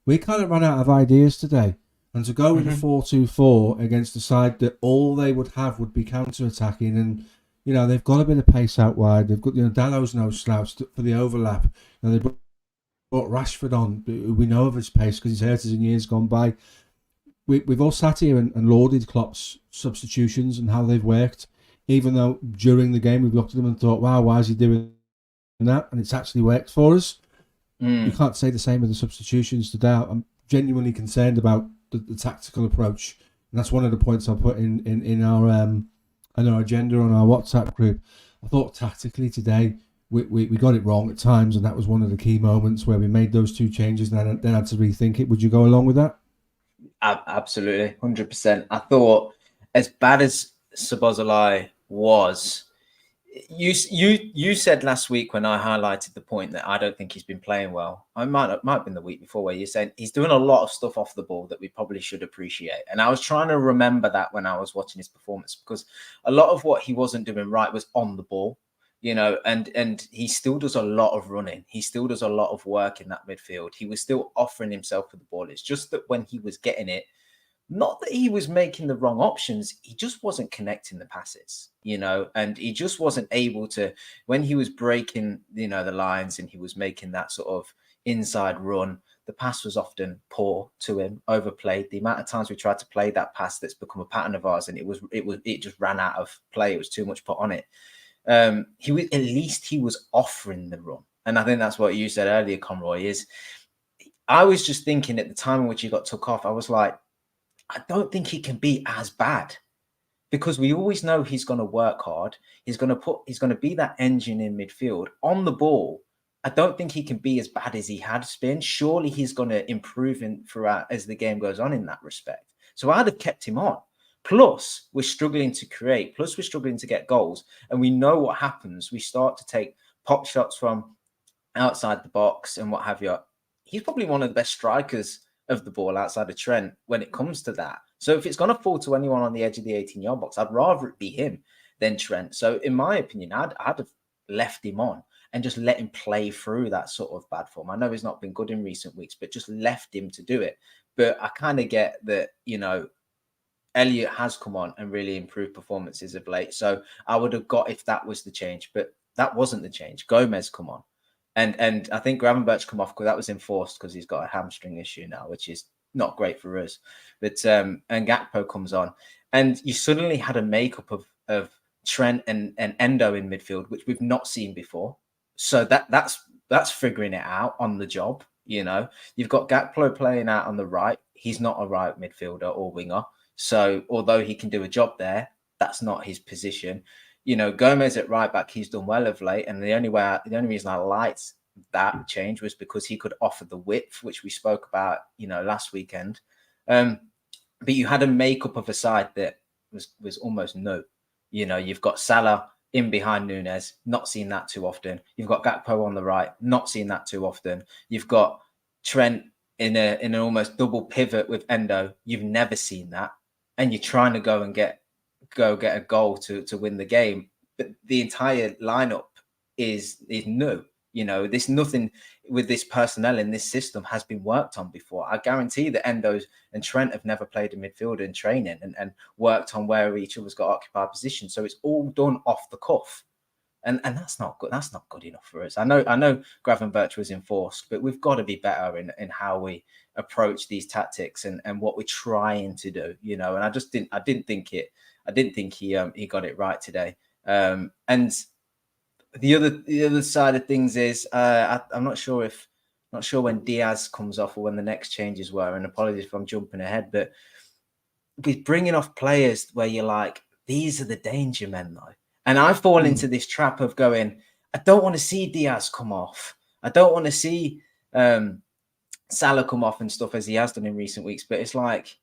we kind of ran out of ideas today. And to go with the 4-2-4 against a side that all they would have would be counter-attacking, and they've got a bit of pace out wide. They've got Dallow's no slouch for the overlap. They brought Rashford on, who we know of his pace because he's hurt us in years gone by. We've all sat here and lauded Klopp's substitutions and how they've worked, even though during the game we've looked at them and thought, wow, why is he doing that? And it's actually worked for us. You can't say the same with the substitutions today. I'm genuinely concerned about the tactical approach, and that's one of the points I'll put in our agenda on our WhatsApp group. I thought tactically today we got it wrong at times, and that was one of the key moments where we made those two changes and then had to rethink it. Would you go along with that? Absolutely, 100%. I thought as bad as Szoboszlai was, you said last week when I highlighted the point that I don't think he's been playing well. I might have been the week before where you're saying he's doing a lot of stuff off the ball that we probably should appreciate. And I was trying to remember that when I was watching his performance, because a lot of what he wasn't doing right was on the ball, and he still does a lot of running. He still does a lot of work in that midfield. He was still offering himself with the ball. It's just that when he was getting it, not that he was making the wrong options, he just wasn't connecting the passes, and he just wasn't able to, when he was breaking, the lines and he was making that sort of inside run, the pass was often poor to him, overplayed. The amount of times we tried to play that pass that's become a pattern of ours, and it just ran out of play. It was too much put on it. He was offering the run. And I think that's what you said earlier, Conroy, is I was just thinking at the time in which he got took off, I was like, I don't think he can be as bad, because we always know he's going to work hard. He's going to be that engine in midfield on the ball. I don't think he can be as bad as he has been. Surely he's going to improve throughout as the game goes on in that respect. So I'd have kept him on. Plus, we're struggling to create. Plus, we're struggling to get goals. And we know what happens. We start to take pop shots from outside the box and what have you. He's probably one of the best strikers of the ball outside of Trent when it comes to that. So if it's going to fall to anyone on the edge of the 18-yard box, I'd rather it be him than Trent. So in my opinion, I'd have left him on and just let him play through that sort of bad form. I know he's not been good in recent weeks, but just left him to do it. But I kind of get that, Elliot has come on and really improved performances of late. So I would have got if that was the change, but that wasn't the change. Gomez come on. And I think Gravenberch come off because that was enforced because he's got a hamstring issue now, which is not great for us. But and Gakpo comes on, and you suddenly had a makeup of Trent and Endo in midfield, which we've not seen before. So that's figuring it out on the job. You've got Gakpo playing out on the right. He's not a right midfielder or winger. So although he can do a job there, that's not his position. Gomez at right back, he's done well of late. And the only reason I liked that change was because he could offer the width, which we spoke about, last weekend. But you had a makeup of a side that was almost no. You've got Salah in behind Nunez, not seen that too often. You've got Gakpo on the right, not seen that too often. You've got Trent in an almost double pivot with Endo. You've never seen that. And you're trying to go get a goal to win the game, but the entire lineup is new. This nothing with this personnel in this system has been worked on before. I guarantee that Endo and Trent have never played a midfielder in training and worked on where each other's got occupied position. So it's all done off the cuff. And that's not good. That's not good enough for us. I know Gravenberch was enforced, but we've got to be better in how we approach these tactics and what we're trying to do, you know. And I didn't think he got it right today. And the other side of things is I'm not sure when Diaz comes off or when the next changes were. And apologies if I'm jumping ahead, but we're bringing off players where you're like, these are the danger men, though. And I fall into this trap of going, I don't want to see Diaz come off. I don't want to see Salah come off and stuff as he has done in recent weeks. But it's like,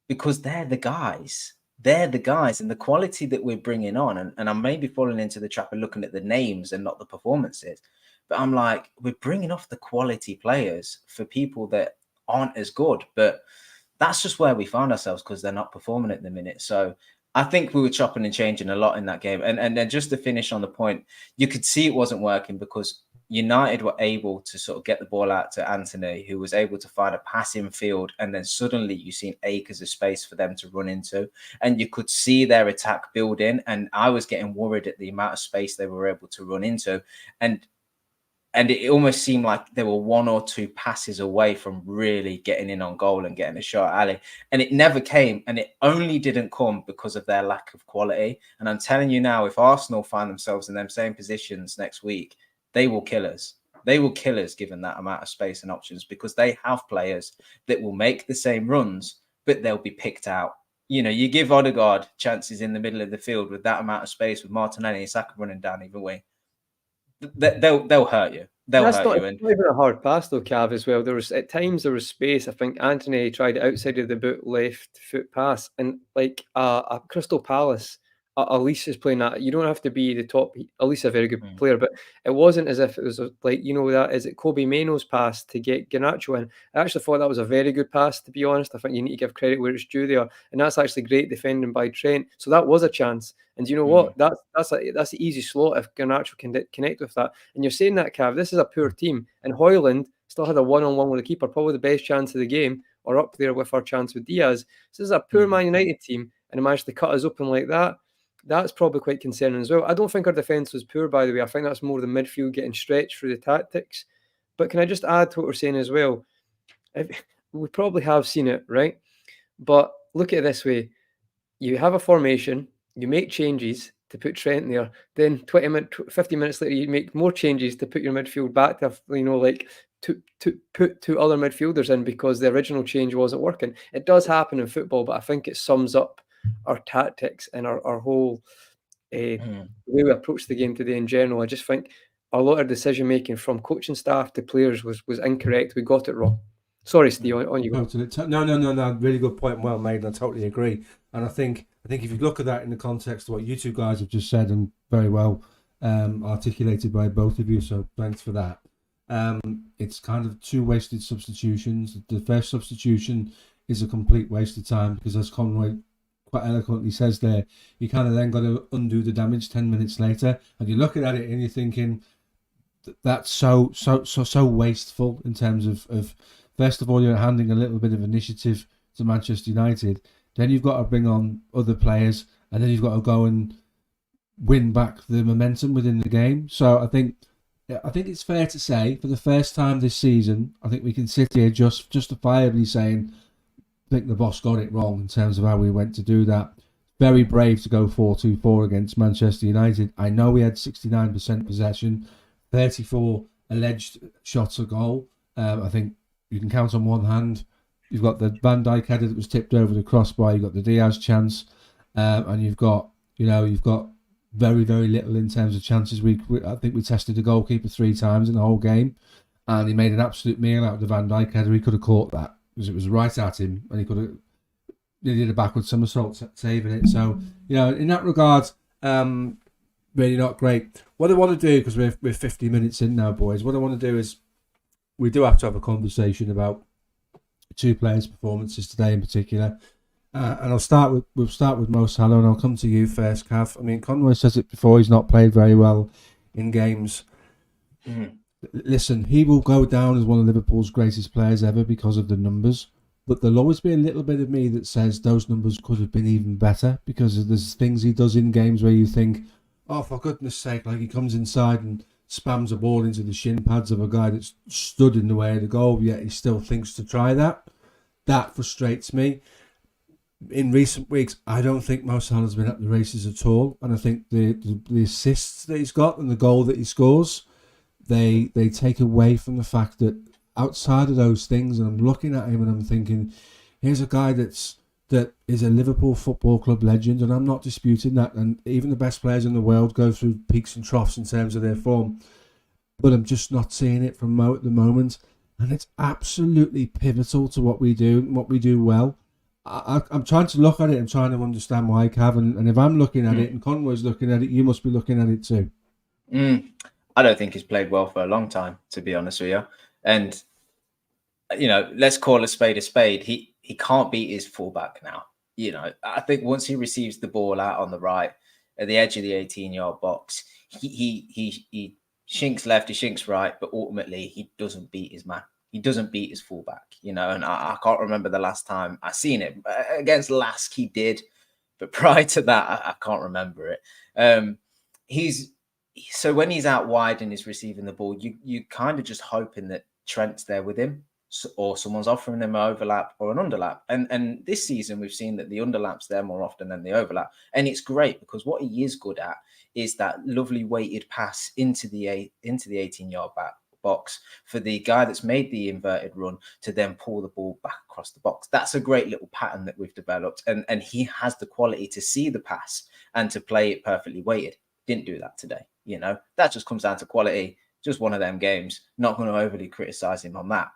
because they're the guys. They're the guys, and the quality that we're bringing on. And I'm maybe falling into the trap of looking at the names and not the performances. But I'm like, we're bringing off the quality players for people that aren't as good. But that's just where we find ourselves because they're not performing at the minute. So I think we were chopping and changing a lot in that game. And then just to finish on the point, you could see it wasn't working because United were able to sort of get the ball out to Anthony, who was able to find a pass in field. And then suddenly you've seen acres of space for them to run into. And you could see their attack build in. And I was getting worried at the amount of space they were able to run into. And it almost seemed like there were one or two passes away from really getting in on goal and getting a shot at Ali. And it never came. And it only didn't come because of their lack of quality. And I'm telling you now, if Arsenal find themselves in them same positions next week, they will kill us. They will kill us given that amount of space and options because they have players that will make the same runs, but they'll be picked out. You know, you give Odegaard chances in the middle of the field with that amount of space with Martinelli and Saka running down either way. They'll hurt you. That's not even a hard pass though, Cav, as well. There was space. I think Anthony tried it outside of the boot left foot pass, and like a Crystal Palace, Elise is playing that. You don't have to be the top. Elise is a very good player, but it wasn't as if it was like, you know, that is it Kobe Maino's pass to get Garnacho in. I actually thought that was a very good pass, to be honest. I think you need to give credit where it's due there, and that's actually great defending by Trent. So that was a chance. And you know what? That's the easy slot if Garnacho can connect with that. And you're saying that, Cav, this is a poor team. And Højlund still had a one-on-one with the keeper, probably the best chance of the game, or up there with our chance with Diaz. So this is a poor Man United team, and it managed to cut us open like that. That's probably quite concerning as well. I don't think our defence was poor, by the way. I think that's more the midfield getting stretched through the tactics. But can I just add to what we're saying as well? We probably have seen it, right? But look at it this way. You have a formation, you make changes to put Trent there, then 50 minutes later, you make more changes to put your midfield back to, you know, like to put two other midfielders in because the original change wasn't working. It does happen in football, but I think it sums up our tactics and our whole way we approach the game today in general. I just think a lot of decision making from coaching staff to players was incorrect. We got it wrong. Sorry, Steve, on you go. No. Really good point, well made. And I totally agree. And I think if you look at that in the context of what you two guys have just said, and very well articulated by both of you, so thanks for that. It's kind of two wasted substitutions. The first substitution is a complete waste of time because, as Conroy quite eloquently says there, you kind of then got to undo the damage 10 minutes later, and you're looking at it and you're thinking that's so wasteful in terms of first of all, you're handing a little bit of initiative to Manchester United, then you've got to bring on other players, and then you've got to go and win back the momentum within the game. So I think it's fair to say, for the first time this season, I think we can sit here justifiably saying, I think the boss got it wrong in terms of how we went to do that. Very brave to go 4-2-4 against Manchester United. I know we had 69% possession, 34 alleged shots a goal. I think you can count on one hand. You've got the Van Dijk header that was tipped over the crossbar. You've got the Diaz chance, and you've got very, very little in terms of chances. I think we tested the goalkeeper 3 times in the whole game, and he made an absolute meal out of the Van Dijk header. He could have caught that because it was right at him, and he did a backward somersault saving it. So, in that regard, really not great. What I want to do, because we're 50 minutes in now, boys, what I want to do is we do have to have a conversation about 2 players' performances today in particular. And we'll start with Mo Salah, and I'll come to you first, Cav. I mean, Conroy says it before, he's not played very well in games. Listen, he will go down as one of Liverpool's greatest players ever because of the numbers. But there'll always be a little bit of me that says those numbers could have been even better, because there's things he does in games where you think, Oh, for goodness sake, like he comes inside and spams a ball into the shin pads of a guy that's stood in the way of the goal, yet he still thinks to try that. That frustrates me. In recent weeks, I don't think Mo Salah's been at the races at all, and I think the assists that he's got and the goal that he scores, they take away from the fact that outside of those things, and I'm looking at him and I'm thinking, here's a guy that is a Liverpool Football Club legend, and I'm not disputing that, and even the best players in the world go through peaks and troughs in terms of their form, but I'm just not seeing it from Mo at the moment, and it's absolutely pivotal to what we do and what we do well. I'm trying to look at it and trying to understand why, Cav, and if I'm looking at it and Conroy's looking at it, you must be looking at it too. I don't think he's played well for a long time, to be honest with you. And, you know, let's call a spade a spade. He can't beat his fullback now. You know, I think once he receives the ball out on the right at the edge of the 18-yard box, he shinks left, he shinks right, but ultimately he doesn't beat his man. He doesn't beat his fullback, you know, and I can't remember the last time I seen it. Against Lask, he did, but prior to that, I can't remember it. So when he's out wide and he's receiving the ball, you kind of just hoping that Trent's there with him, or someone's offering him an overlap or an underlap. And this season, we've seen that the underlap's there more often than the overlap. And it's great because what he is good at is that lovely weighted pass into the 18-yard box for the guy that's made the inverted run to then pull the ball back across the box. That's a great little pattern that we've developed. And he has the quality to see the pass and to play it perfectly weighted. Didn't do that today. You know, that just comes down to quality. Just one of them games. Not going to overly criticize him on that.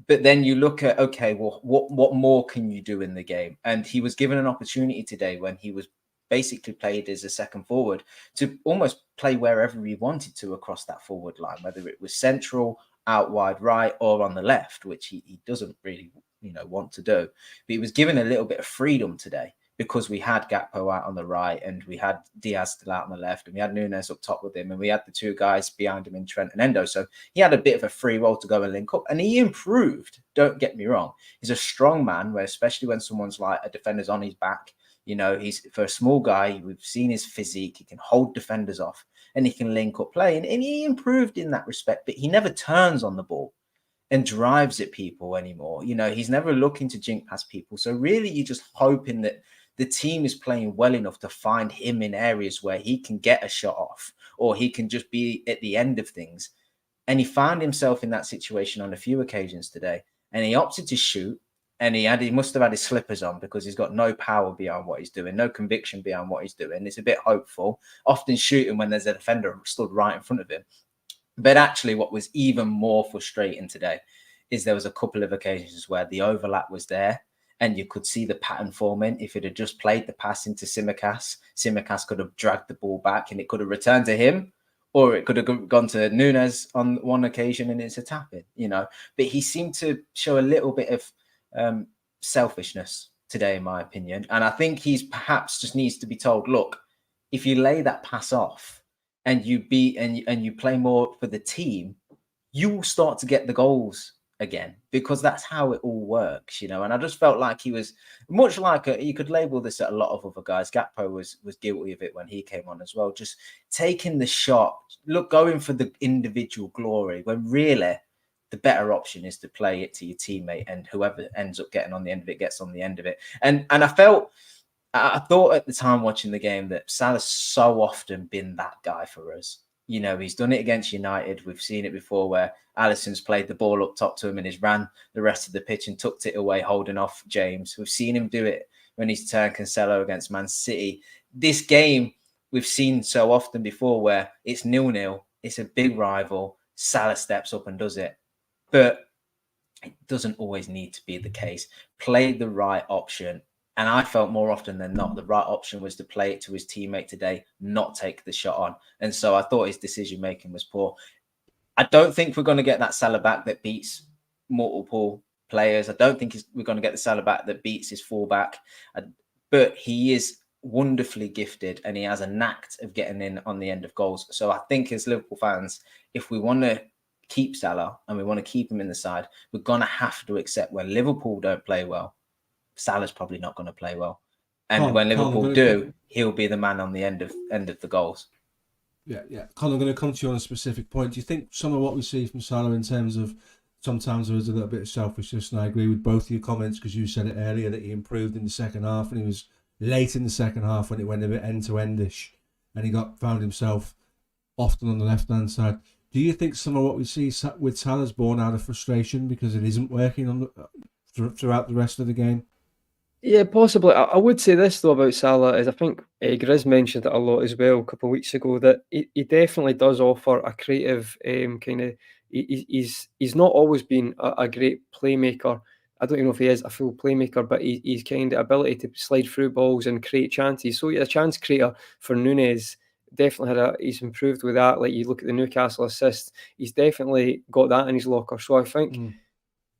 But then you look at, okay, well, what more can you do in the game? And he was given an opportunity today when he was basically played as a second forward to almost play wherever he wanted to across that forward line, whether it was central, out wide right, or on the left, which he doesn't really, you know, want to do. But he was given a little bit of freedom today because we had Gakpo out on the right and we had Diaz still out on the left and we had Nunez up top with him and we had the two guys behind him in Trent and Endo. So he had a bit of a free role to go and link up and he improved. Don't get me wrong. He's a strong man, where especially when someone's like a defender's on his back, you know, he's for a small guy, we've seen his physique, he can hold defenders off and he can link up play. And he improved in that respect, but he never turns on the ball and drives at people anymore. You know, he's never looking to jink past people. So really, you're just hoping that the team is playing well enough to find him in areas where he can get a shot off or he can just be at the end of things. And he found himself in that situation on a few occasions today and he opted to shoot. And he must have had his slippers on because he's got no power beyond what he's doing, no conviction beyond what he's doing. It's a bit hopeful, often shooting when there's a defender stood right in front of him. But actually, what was even more frustrating today is there was a couple of occasions where the overlap was there and you could see the pattern forming. If it had just played the pass into Tsimikas could have dragged the ball back and it could have returned to him, or it could have gone to Nunez on one occasion and it's a tap-in, you know. But he seemed to show a little bit of selfishness today, in my opinion. And I think he's perhaps just needs to be told, look, if you lay that pass off and you you play more for the team, you will start to get the goals again, because that's how it all works, you know. And I just felt like he was much like you could label this at a lot of other guys. Gakpo was guilty of it when he came on as well, just taking the shot, going for the individual glory, when really the better option is to play it to your teammate, and whoever ends up getting on the end of it gets on the end of it. And I thought at the time watching the game that Salah's so often been that guy for us. You know, he's done it against United. We've seen it before where Alisson's played the ball up top to him and he's ran the rest of the pitch and tucked it away, holding off James. We've seen him do it when he's turned Cancelo against Man City. This game we've seen so often before where it's 0-0, it's a big rival, Salah steps up and does it. But it doesn't always need to be the case. Play the right option. And I felt more often than not, the right option was to play it to his teammate today, not take the shot on. And so I thought his decision-making was poor. I don't think we're going to get that Salah back that beats multiple players. I don't think we're going to get the Salah back that beats his fullback. But he is wonderfully gifted and he has a knack of getting in on the end of goals. So I think as Liverpool fans, if we want to keep Salah and we want to keep him in the side, we're going to have to accept when Liverpool don't play well, Salah's probably not going to play well. And when Liverpool do, he'll be the man on the end of the goals. Yeah. Conor, I'm going to come to you on a specific point. Do you think some of what we see from Salah in terms of sometimes there is a little bit of selfishness, and I agree with both of your comments because you said it earlier that he improved in the second half and he was late in the second half when it went a bit end-to-endish and he found himself often on the left-hand side. Do you think some of what we see with Salah is born out of frustration because it isn't working throughout the rest of the game? Yeah, possibly. I would say this though about Salah is I think Grizz mentioned it a lot as well a couple of weeks ago that he definitely does offer a creative kind of. He's not always been a great playmaker. I don't even know if he is a full playmaker, but he's kind of ability to slide through balls and create chances. So he's a chance creator for Nunez. Definitely he's improved with that. Like you look at the Newcastle assist, he's definitely got that in his locker. So I think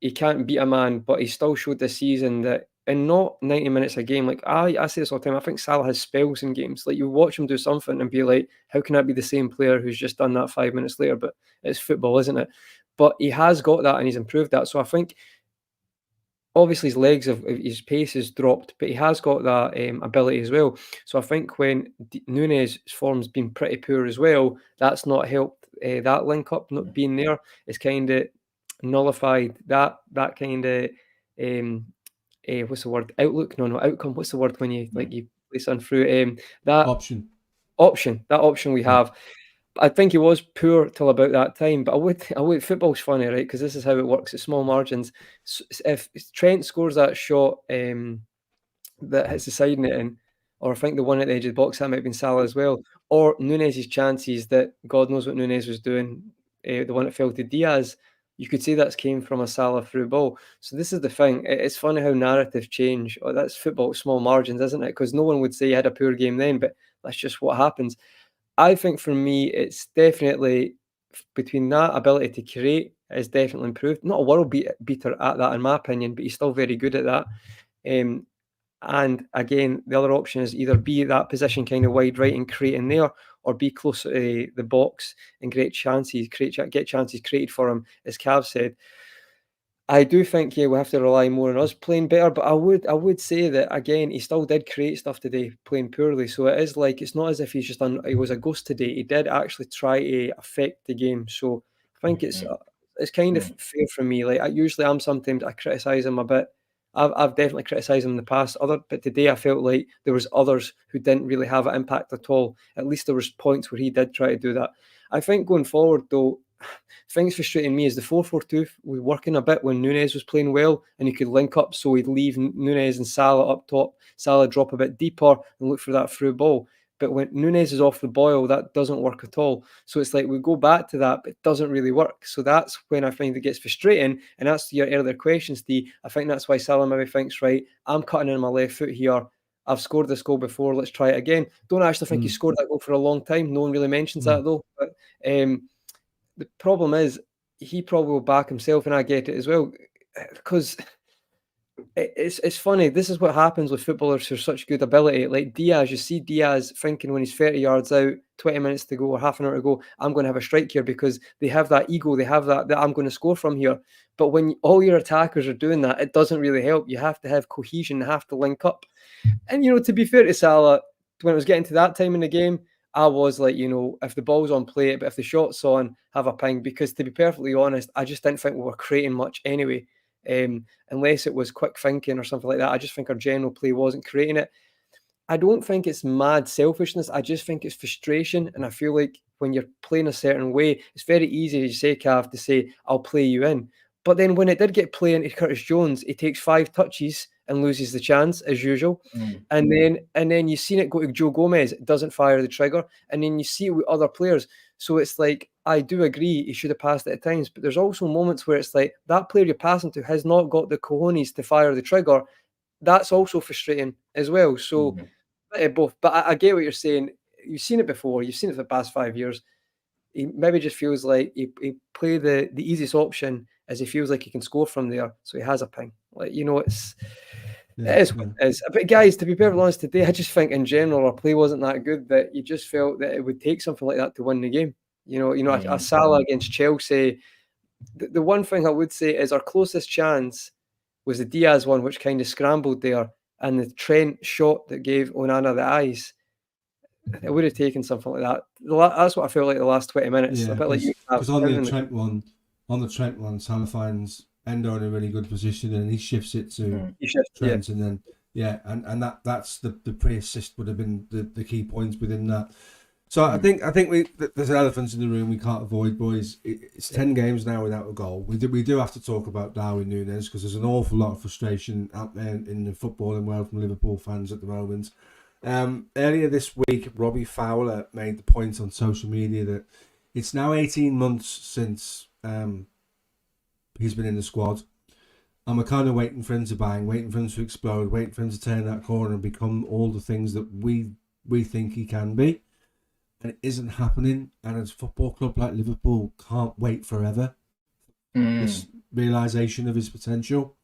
he can't beat a man, but he still showed this season that in not 90 minutes a game, like I say this all the time, I think Salah has spells in games. Like you watch him do something and be like, how can that be the same player who's just done that 5 minutes later? But it's football, isn't it? But he has got that and he's improved that. So I think obviously his pace has dropped, but he has got that ability as well. So I think when Nunez's form's been pretty poor as well, that's not helped that link up not being there. It's kind of nullified that kind of what's the word? Outlook? No, outcome. What's the word when you like you play something through that option we have. I think he was poor till about that time, but I would. Football's funny, right? Because this is how it works at small margins. So if Trent scores that shot that hits the side net, or I think the one at the edge of the box that might have been Salah as well, or Nunez's chances that God knows what Nunez was doing, the one that fell to Diaz. You could say that's came from a Salah through ball. So this is the thing. It's funny how narratives change. Oh, that's football, small margins, isn't it? Because no one would say he had a poor game then, but that's just what happens. I think for me, it's definitely between that ability to create is definitely improved. Not a world beater at that, in my opinion, but he's still very good at that. And again, the other option is either be that position kind of wide right and create in there, or be closer to the box and get chances created for him, as Cav said. I do think we have to rely more on us playing better, but I would say that again he still did create stuff today playing poorly. So it is like it's not as if he was a ghost today. He did actually try to affect the game. So I think it's kind of fair for me. Like sometimes I criticise him a bit. I've definitely criticised him in the past, but today I felt like there was others who didn't really have an impact at all. At least there was points where he did try to do that. I think going forward though, things frustrating me is the 4-4-2 was working a bit when Nunez was playing well and he could link up, so he'd leave Nunez and Salah up top, Salah drop a bit deeper and look for that through ball. But when Nunez is off the boil, that doesn't work at all. So it's like we go back to that, but it doesn't really work. So that's when I find it gets frustrating. And that's your earlier question, Steve. I think that's why Salah maybe thinks, right, I'm cutting in my left foot here. I've scored this goal before. Let's try it again. Don't actually think he scored that goal for a long time. No one really mentions that though. But the problem is he probably will back himself, and I get it as well, because it's funny. This is what happens with footballers who are such good ability. Like Diaz, you see Diaz thinking when he's 30 yards out, 20 minutes to go or half an hour to go, I'm going to have a strike here because they have that ego. They have that I'm going to score from here. But when all your attackers are doing that, it doesn't really help. You have to have cohesion, have to link up. And, to be fair to Salah, when it was getting to that time in the game, I was like, if the ball's on, play it. But if the shot's on, have a ping. Because to be perfectly honest, I just didn't think we were creating much anyway. Unless it was quick thinking or something like that. I just think our general play wasn't creating it. I don't think it's mad selfishness. I just think it's frustration. And I feel like when you're playing a certain way, it's very easy, as you say, Cav, to say, I'll play you in. But then when it did get play into Curtis Jones, he takes 5 touches and loses the chance as usual. And then you've seen it go to Joe Gomez, it doesn't fire the trigger. And then you see it with other players. So it's like, I do agree he should have passed it at times, but there's also moments where it's like that player you're passing to has not got the cojones to fire the trigger. That's also frustrating as well. So both. But I get what you're saying. You've seen it before. You've seen it for the past 5 years. He maybe just feels like he play the easiest option as he feels like he can score from there. So he has a ping. Like, it is what it is. But guys, to be perfectly honest, today I just think in general our play wasn't that good that you just felt that it would take something like that to win the game. A Salah against Chelsea. The one thing I would say is our closest chance was the Diaz one, which kind of scrambled there, and the Trent shot that gave Onana the eyes. it would have taken something like that. That's what I feel like the last 20 minutes. Yeah, a bit like you because on the Trent one, Salah finds Endo in a really good position, and he shifts it to Trent, and then and that's the pre-assist would have been the key points within that. So I think there's an elephant in the room we can't avoid, boys. It's 10 games now without a goal. We do have to talk about Darwin Nunez, because there's an awful lot of frustration out there in the footballing world from Liverpool fans at the moment. Earlier this week, Robbie Fowler made the point on social media that it's now 18 months since he's been in the squad, and we're kind of waiting for him to bang, waiting for him to explode, waiting for him to turn that corner and become all the things that we think he can be. And it isn't happening. And as a football club like Liverpool can't wait forever. This realisation of his potential.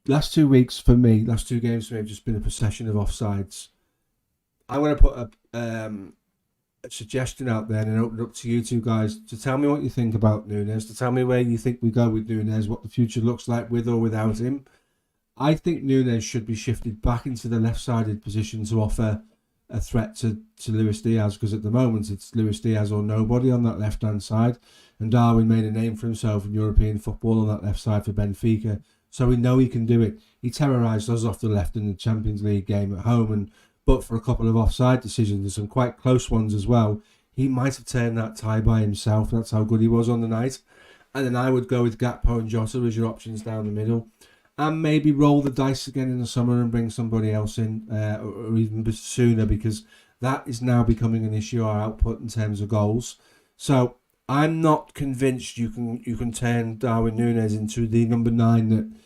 Last 2 games for me have just been a procession of offsides. I want to put a suggestion out there and open it up to you two guys to tell me what you think about Nunez, to tell me where you think we go with Nunez, what the future looks like with or without him. I think Nunez should be shifted back into the left-sided position to offer a threat to Luis Diaz, because at the moment it's Luis Diaz or nobody on that left-hand side, and Darwin made a name for himself in European football on that left side for Benfica, so we know he can do it. He terrorised us off the left in the Champions League game at home, but for a couple of offside decisions and some quite close ones as well, he might have turned that tie by himself. That's how good he was on the night. And then I would go with Gakpo and Jota as your options down the middle. And maybe roll the dice again in the summer and bring somebody else in, or even sooner, because that is now becoming an issue, our output in terms of goals. So I'm not convinced you can turn Darwin Nunez into the number 9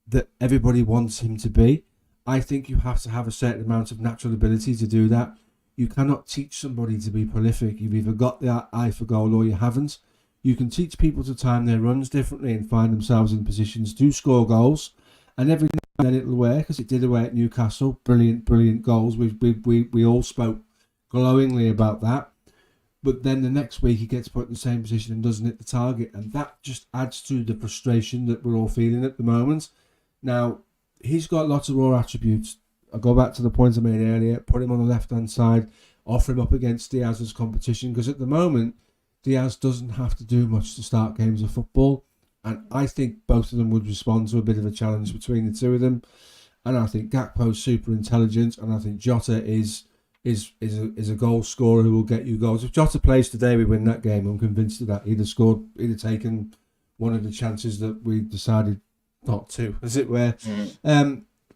that everybody wants him to be. I think you have to have a certain amount of natural ability to do that. You cannot teach somebody to be prolific. You've either got that eye for goal or you haven't. You can teach people to time their runs differently and find themselves in positions to score goals. And every now and then it'll work, as it did away at Newcastle. Brilliant goals. We all spoke glowingly about that. But then the next week he gets put in the same position and doesn't hit the target. And that just adds to the frustration that we're all feeling at the moment. Now, he's got lots of raw attributes. I'll go back to the point I made earlier. Put him on the left-hand side. Offer him up against Diaz's competition. Because at the moment, Diaz doesn't have to do much to start games of football, and I think both of them would respond to a bit of a challenge between the two of them. And I think Gakpo's super intelligent, and I think Jota is a goal scorer who will get you goals. If Jota plays today, we win that game. I'm convinced of that. He'd have taken one of the chances that we decided not to, as it were.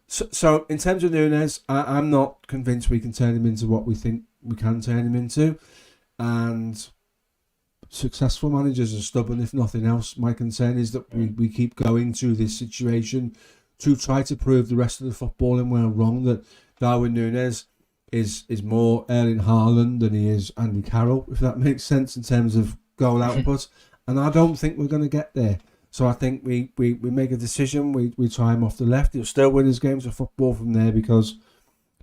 So in terms of Nunez, I'm not convinced we can turn him into what we think we can turn him into, and successful managers are stubborn, if nothing else. My concern is that we keep going to this situation to try to prove the rest of the footballing world wrong, that Darwin Nunez is more Erling Haaland than he is Andy Carroll, if that makes sense, in terms of goal output. And I don't think we're going to get there. So I think we make a decision, we try him off the left. He'll still win his games of football from there, because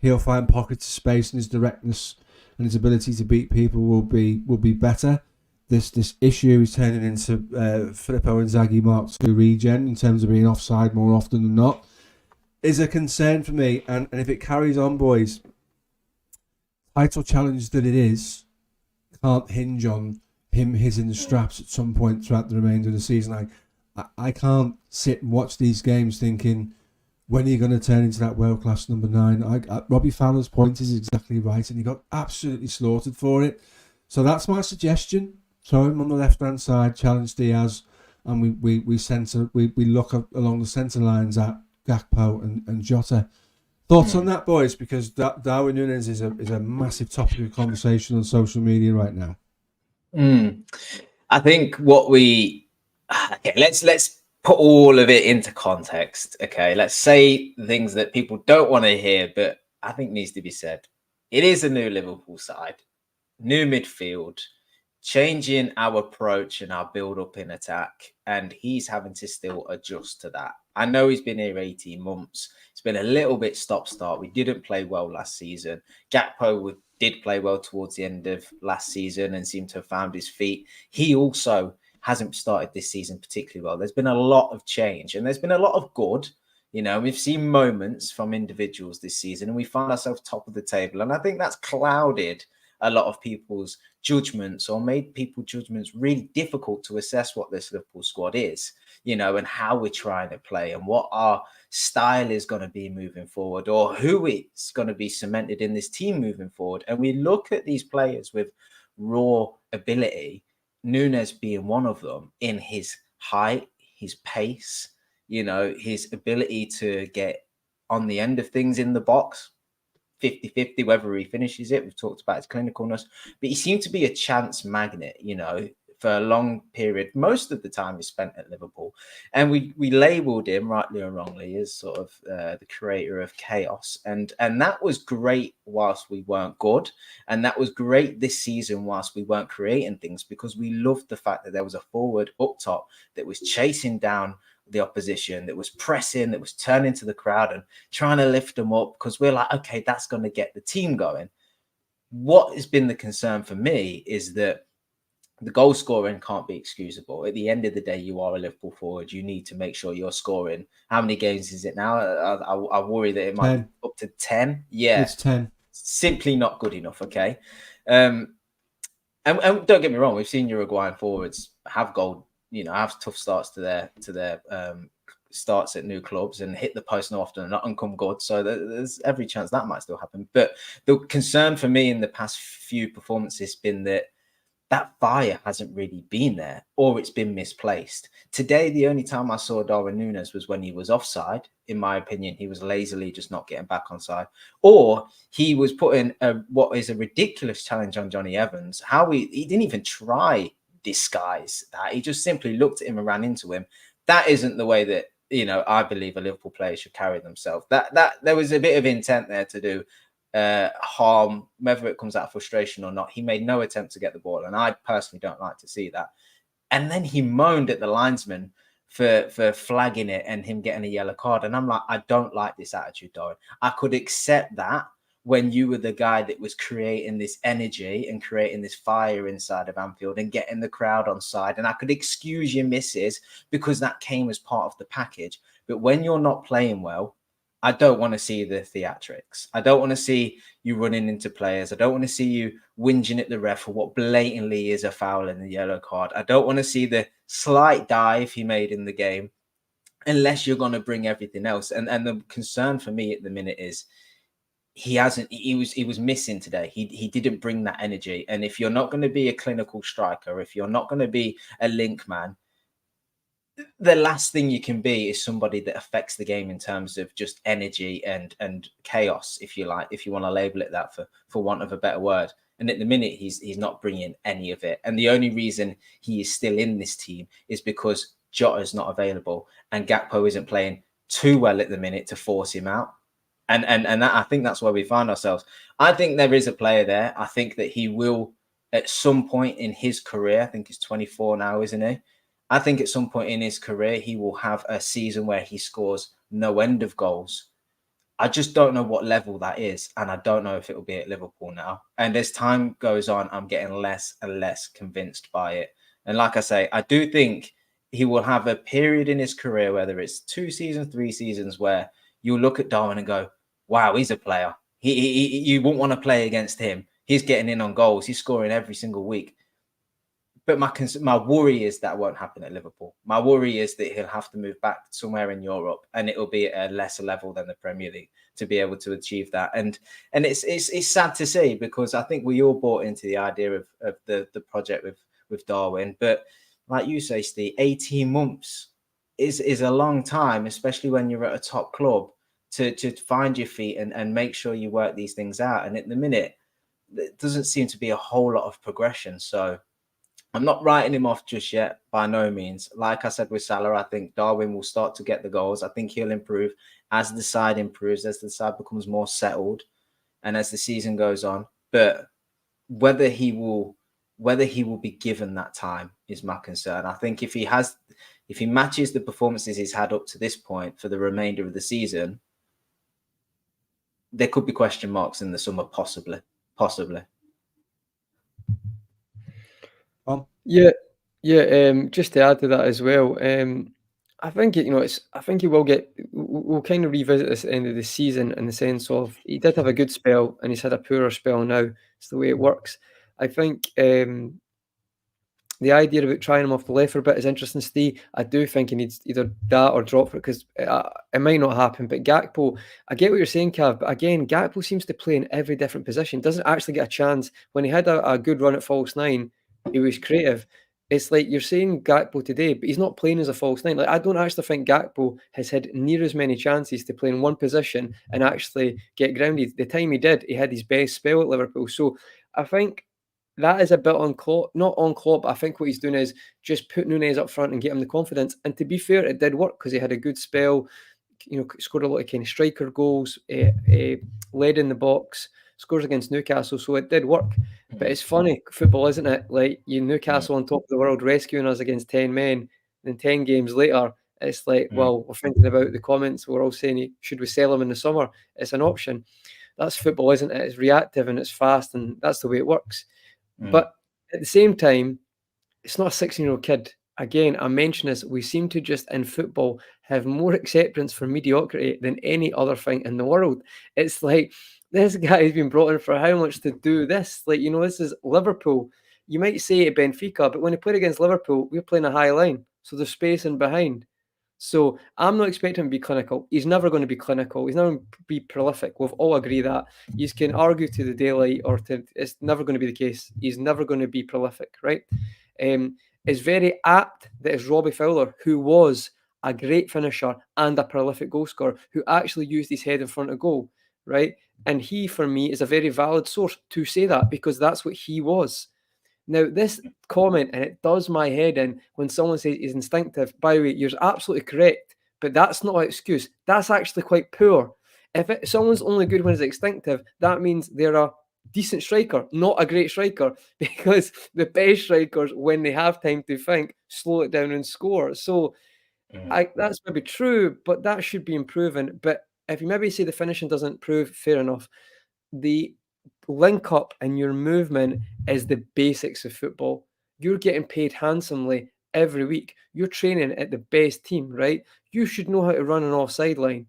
he'll find pockets of space, and his directness and his ability to beat people will be better. This issue is turning into Filippo Inzaghi Mark II regen in terms of being offside more often than not, is a concern for me. And if it carries on, boys, title challenge that it is can't hinge on him hitting the straps at some point throughout the remainder of the season. I can't sit and watch these games thinking, when are you going to turn into that world-class number 9? Robbie Fowler's point is exactly right, and he got absolutely slaughtered for it. So that's my suggestion. Throw him on the left-hand side, challenge Diaz, and we look along the centre lines at Gakpo and Jota. Thoughts on that, boys? Because Darwin Nunez is a massive topic of conversation on social media right now. I think let's put all of it into context. Okay, let's say things that people don't want to hear, but I think needs to be said. It is a new Liverpool side, new midfield, changing our approach and our build-up in attack, and he's having to still adjust to that. I know he's been here 18 months. It's been a little bit stop-start. We didn't play well last season. Gakpo did play well towards the end of last season and seemed to have found his feet. He also hasn't started this season particularly well. There's been a lot of change, and there's been a lot of good, You know, we've seen moments from individuals this season, and we find ourselves top of the table. And I think that's clouded a lot of people's judgments, or made people's judgments really difficult to assess what this Liverpool squad is, you know, and how we're trying to play and what our style is going to be moving forward, or who it's going to be cemented in this team moving forward. And we look at these players with raw ability, Nunez being one of them, in his height, his pace, you know, his ability to get on the end of things in the box, 50-50, whether he finishes it. We've talked about his clinicalness, but he seemed to be a chance magnet, you know, for a long period. Most of the time he spent at Liverpool. And we labelled him, rightly or wrongly, as sort of the creator of chaos. And that was great whilst we weren't good. And that was great this season whilst we weren't creating things, because we loved the fact that there was a forward up top that was chasing down the opposition, that was pressing, that was turning to the crowd and trying to lift them up, because we're like, okay, that's going to get the team going. What has been the concern for me is that the goal scoring can't be excusable. At the end of the day, you are a Liverpool forward. You need to make sure you're scoring. How many games is it now? I worry that it might 10. be up to 10. Yeah. It's 10. Simply not good enough, okay? And don't get me wrong, we've seen Uruguayan forwards have have tough starts to their starts at new clubs and hit the post more often and come good. So there's every chance that might still happen. But the concern for me in the past few performances has been that fire hasn't really been there, or it's been misplaced. Today, the only time I saw Darwin Nunez was when he was offside. In my opinion, he was lazily just not getting back on side, or he was putting what is a ridiculous challenge on Johnny Evans. He didn't even try disguise that. He just simply looked at him and ran into him. That isn't the way that, you know, I believe a Liverpool player should carry themselves. That there was a bit of intent there to do harm, whether it comes out of frustration or not. He made no attempt to get the ball, and I personally don't like to see that. And then he moaned at the linesman for flagging it and him getting a yellow card. And I'm like, I don't like this attitude, Darwin. I could accept that when you were the guy that was creating this energy and creating this fire inside of Anfield and getting the crowd on side. And I could excuse your misses because that came as part of the package. But when you're not playing well, I don't want to see the theatrics. I don't want to see you running into players. I don't want to see you whinging at the ref for what blatantly is a foul and a yellow card. I don't want to see the slight dive he made in the game, unless you're going to bring everything else. And the concern for me at the minute is he was missing today. He didn't bring that energy. And if you're not going to be a clinical striker, if you're not going to be a link man, the last thing you can be is somebody that affects the game in terms of just energy and chaos, if you like, if you want to label it that for want of a better word. And at the minute, he's not bringing any of it. And the only reason he is still in this team is because Jota's not available and Gakpo isn't playing too well at the minute to force him out. And that, I think that's where we find ourselves. I think there is a player there. I think that he will, at some point in his career, I think he's 24 now, isn't he? I think at some point in his career, he will have a season where he scores no end of goals. I just don't know what level that is. And I don't know if it will be at Liverpool now. And as time goes on, I'm getting less and less convinced by it. And like I say, I do think he will have a period in his career, whether it's 2 seasons, 3 seasons, where you'll look at Darwin and go, wow, he's a player. You won't want to play against him. He's getting in on goals. He's scoring every single week. But my worry is that won't happen at Liverpool. My worry is that he'll have to move back somewhere in Europe, and it will be at a lesser level than the Premier League to be able to achieve that. And it's sad to see, because I think we all bought into the idea of the project with Darwin. But like you say, Steve, 18 months is a long time, especially when you're at a top club, to find your feet and make sure you work these things out. And at the minute, there doesn't seem to be a whole lot of progression. So I'm not writing him off just yet, by no means. Like I said with Salah, I think Darwin will start to get the goals. I think he'll improve as the side improves, as the side becomes more settled, and as the season goes on. But whether he will be given that time is my concern. I think if he matches the performances he's had up to this point for the remainder of the season, there could be question marks in the summer, possibly. Yeah. Just to add to that as well, I think I think he will we'll kind of revisit this at the end of the season in the sense of he did have a good spell and he's had a poorer spell now. It's the way it works. I think the idea about trying him off the left for a bit is interesting, Steve. I do think he needs either that or drop for it because it might not happen. But Gakpo, I get what you're saying, Cav. But again, Gakpo seems to play in every different position. Doesn't actually get a chance. When he had a good run at false nine, he was creative. It's like you're saying Gakpo today, but he's not playing as a false nine. Like I don't actually think Gakpo has had near as many chances to play in one position and actually get grounded. The time he did, he had his best spell at Liverpool. So I think that is a bit on Klopp, not on Klopp. But I think what he's doing is just put Nunez up front and get him the confidence. And to be fair, it did work because he had a good spell. Scored a lot of kind of striker goals, led in the box, scores against Newcastle, so it did work. But it's funny, football, isn't it? Like Newcastle on top of the world rescuing us against 10 men, and 10 games later, it's like, well, we're thinking about the comments. We're all saying, should we sell him in the summer? It's an option. That's football, isn't it? It's reactive and it's fast, and that's the way it works. But at the same time, it's not a 16-year-old kid. Again, I mention this, we seem to just in football have more acceptance for mediocrity than any other thing in the world. It's like, this guy has been brought in for how much to do this? Like, this is Liverpool. You might say at Benfica, but when he played against Liverpool, we're playing a high line. So there's space in behind. So I'm not expecting him to be clinical. He's never going to be clinical. He's never going to be prolific. We've all agreed that. You can argue to the daylight it's never going to be the case. He's never going to be prolific, right? It's very apt that it's Robbie Fowler, who was a great finisher and a prolific goal scorer, who actually used his head in front of goal, right? And he, for me, is a very valid source to say that because that's what he was. Now, this comment, and it does my head in when someone says he's instinctive. By the way, you're absolutely correct, but that's not an excuse. That's actually quite poor. If someone's only good when it's instinctive, that means they're a decent striker, not a great striker, because the best strikers, when they have time to think, slow it down and score. So that's maybe true, but that should be improving. But if you maybe say the finishing doesn't improve, fair enough. The link up and your movement is the basics of football. You're getting paid handsomely every week. You're training at the best team, right? You should know how to run an offside line.